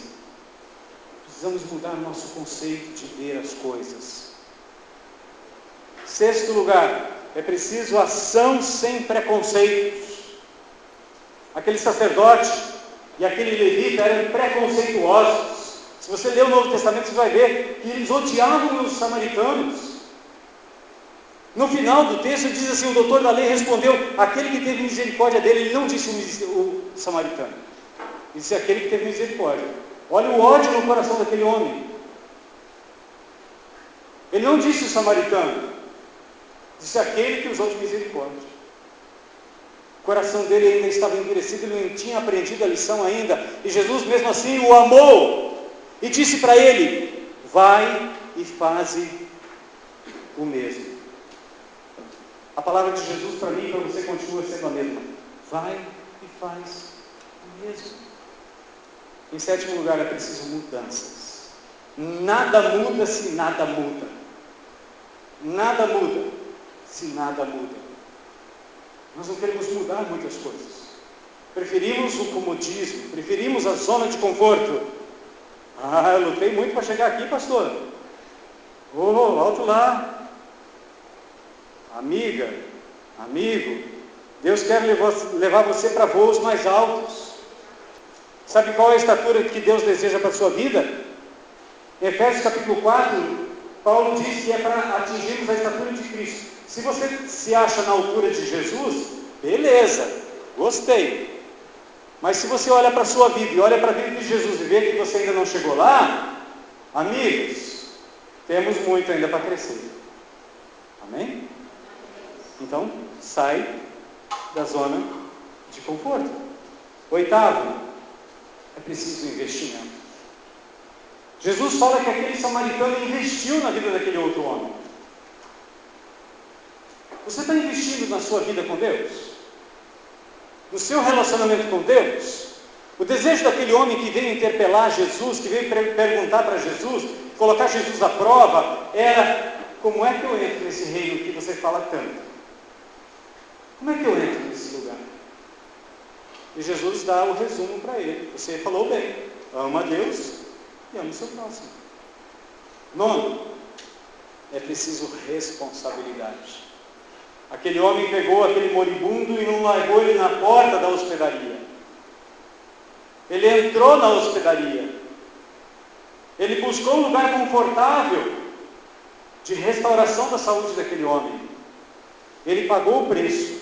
Precisamos mudar nosso conceito de ver as coisas. Sexto lugar, é preciso ação sem preconceitos. Aquele sacerdote e aquele levita eram preconceituosos. Se você ler o Novo Testamento, você vai ver que eles odiavam os samaritanos. No final do texto diz assim: o doutor da lei respondeu: aquele que teve misericórdia dele. Ele não disse o samaritano, ele disse aquele que teve misericórdia. Olha o ódio no coração daquele homem. Ele não disse o samaritano, disse aquele que usou de misericórdia. O coração dele ainda estava endurecido, ele não tinha aprendido a lição ainda. E Jesus mesmo assim o amou e disse para ele: vai e faze o mesmo. A palavra de Jesus para mim e para você continua sendo a mesma: vai e faz o mesmo. Em sétimo lugar, é preciso mudanças. Nada muda se nada muda. Nada muda se nada muda. Nós não queremos mudar muitas coisas. Preferimos o comodismo, preferimos a zona de conforto. Ah, eu lutei muito para chegar aqui, pastor. Volto lá. Amiga, amigo, Deus quer levar você para voos mais altos. Sabe qual é a estatura que Deus deseja para a sua vida? Em Efésios capítulo 4, Paulo diz que é para atingirmos a estatura de Cristo. Se você se acha na altura de Jesus, beleza, gostei. Mas se você olha para a sua vida e olha para a vida de Jesus e vê que você ainda não chegou lá, amigos, temos muito ainda para crescer. Amém? Então, sai da zona de conforto. Oitavo, é preciso investimento. Jesus fala que aquele samaritano investiu na vida daquele outro homem. Você está investindo na sua vida com Deus? No seu relacionamento com Deus? O desejo daquele homem que veio interpelar Jesus, que veio perguntar para Jesus, colocar Jesus à prova, era: como é que eu entro nesse reino que você fala tanto? Como é que eu entro nesse lugar? E Jesus dá o resumo para ele. Você falou bem. Ama a Deus e ama o seu próximo. Nono, é preciso responsabilidade. Aquele homem pegou aquele moribundo e não largou ele na porta da hospedaria. Ele entrou na hospedaria. Ele buscou um lugar confortável de restauração da saúde daquele homem. Ele pagou o preço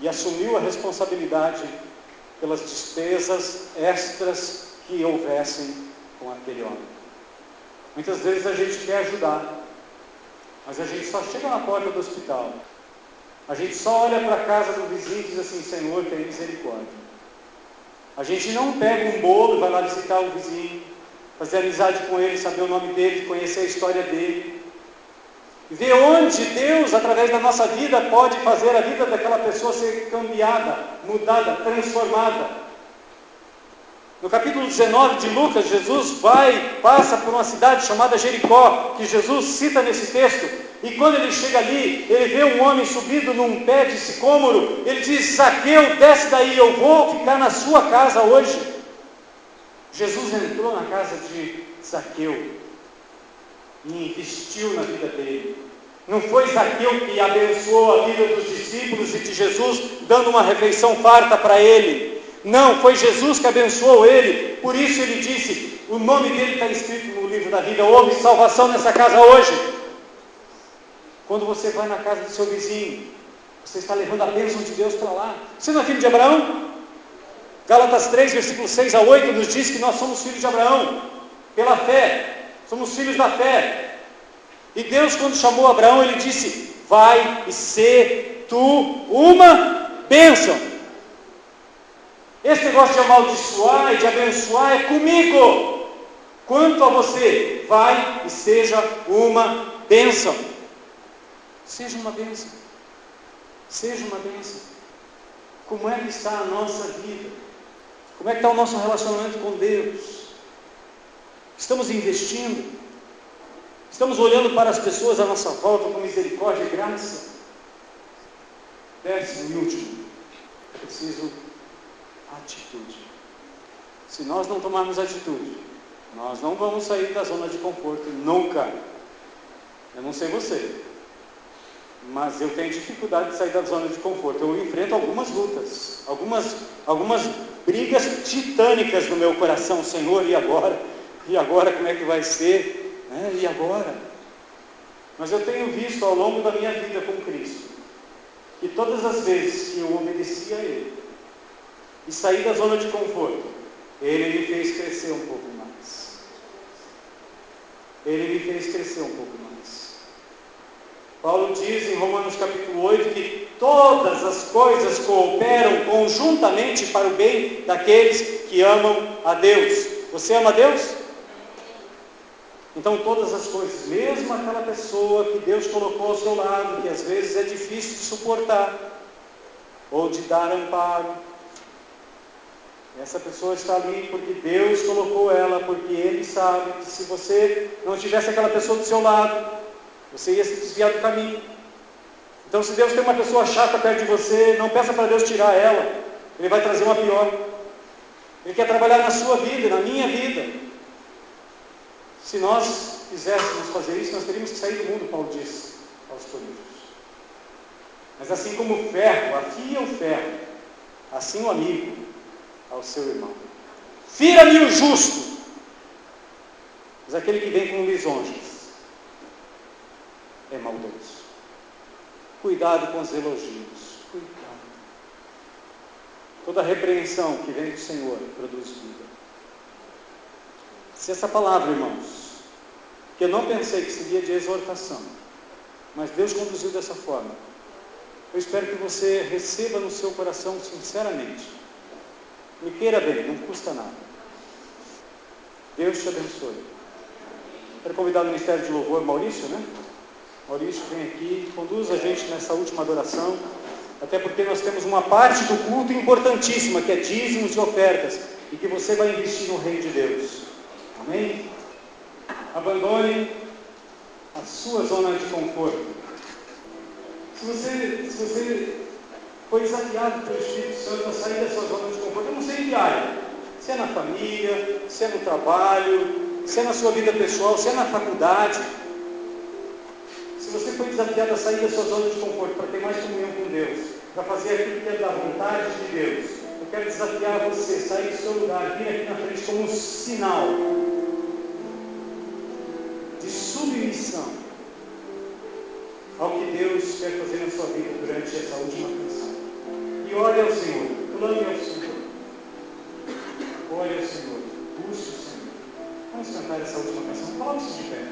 e assumiu a responsabilidade pelas despesas extras que houvessem com aquele homem. Muitas vezes a gente quer ajudar, mas a gente só chega na porta do hospital. A gente só olha para a casa do vizinho e diz assim: Senhor, tem misericórdia. A gente não pega um bolo e vai lá visitar o vizinho, fazer amizade com ele, saber o nome dele, conhecer a história dele. Ver onde Deus, através da nossa vida, pode fazer a vida daquela pessoa ser cambiada, mudada, transformada. No capítulo 19 de Lucas, Jesus passa por uma cidade chamada Jericó, que Jesus cita nesse texto, e quando ele chega ali, ele vê um homem subido num pé de sicômoro, ele diz: Zaqueu, desce daí, eu vou ficar na sua casa hoje. Jesus entrou na casa de Zaqueu e investiu na vida dele. Não foi Zaqueu que abençoou a vida dos discípulos e de Jesus, dando uma refeição farta para ele. Não, foi Jesus que abençoou ele. Por isso ele disse, o nome dele está escrito no livro da vida: houve salvação nessa casa hoje. Quando você vai na casa do seu vizinho, você está levando a bênção de Deus para lá. Você não é filho de Abraão? Gálatas 3, versículos 6 a 8 nos diz que nós somos filhos de Abraão pela fé, somos filhos da fé. E Deus, quando chamou Abraão, ele disse: vai e ser tu uma bênção. Esse negócio de amaldiçoar e de abençoar é comigo. Quanto a você, vai e seja uma bênção. Seja uma bênção. Seja uma bênção. Como é que está a nossa vida? Como é que está o nosso relacionamento com Deus? Estamos investindo? Estamos olhando para as pessoas à nossa volta com misericórdia e graça? 10º e último, é preciso atitude. Se nós não tomarmos atitude, nós não vamos sair da zona de conforto, nunca. Eu não sei você, mas eu tenho dificuldade de sair da zona de conforto. Eu enfrento algumas lutas, algumas brigas titânicas no meu coração. Senhor, e agora? E agora como é que vai ser? E agora? Mas eu tenho visto ao longo da minha vida com Cristo, que todas as vezes que eu obedeci a Ele e saí da zona de conforto, Ele me fez crescer um pouco mais. Ele me fez crescer um pouco mais. Paulo diz em Romanos capítulo 8 que todas as coisas cooperam conjuntamente para o bem daqueles que amam a Deus. Você ama a Deus? Então todas as coisas, mesmo aquela pessoa que Deus colocou ao seu lado, que às vezes é difícil de suportar, ou de dar amparo, essa pessoa está ali porque Deus colocou ela, porque Ele sabe que se você não tivesse aquela pessoa do seu lado, você ia se desviar do caminho. Então se Deus tem uma pessoa chata perto de você, não peça para Deus tirar ela, Ele vai trazer uma pior. Ele quer trabalhar na sua vida, na minha vida. Se nós quiséssemos fazer isso, nós teríamos que sair do mundo, Paulo diz aos Coríntios. Mas assim como o ferro afia o ferro, assim o amigo ao seu irmão. Fira-me o justo, mas aquele que vem com lisonjas é maldoso. Cuidado com os elogios, cuidado. Toda repreensão que vem do Senhor produz vida. Se essa palavra, irmãos, que eu não pensei que seria de exortação, mas Deus conduziu dessa forma, eu espero que você receba no seu coração sinceramente. Me queira bem, não custa nada. Deus te abençoe. Quero convidar o Ministério de Louvor, Maurício, né? Maurício, vem aqui, conduz a gente nessa última adoração, até porque nós temos uma parte do culto importantíssima, que é dízimos e ofertas, e que você vai investir no reino de Deus. Amém? Abandone a sua zona de conforto. Se você foi desafiado pelo Espírito Santo a sair da sua zona de conforto, eu não sei em que área, se é na família, se é no trabalho, se é na sua vida pessoal, se é na faculdade. Se você foi desafiado a sair da sua zona de conforto para ter mais comunhão com Deus, para fazer aquilo que é da vontade de Deus, eu quero desafiar você, sair do seu lugar, vir aqui na frente como um sinal de submissão ao que Deus quer fazer na sua vida durante essa última canção. E ore ao Senhor, clame ao Senhor, ore ao Senhor, busque o Senhor. Vamos cantar essa última canção, coloque-se de pé.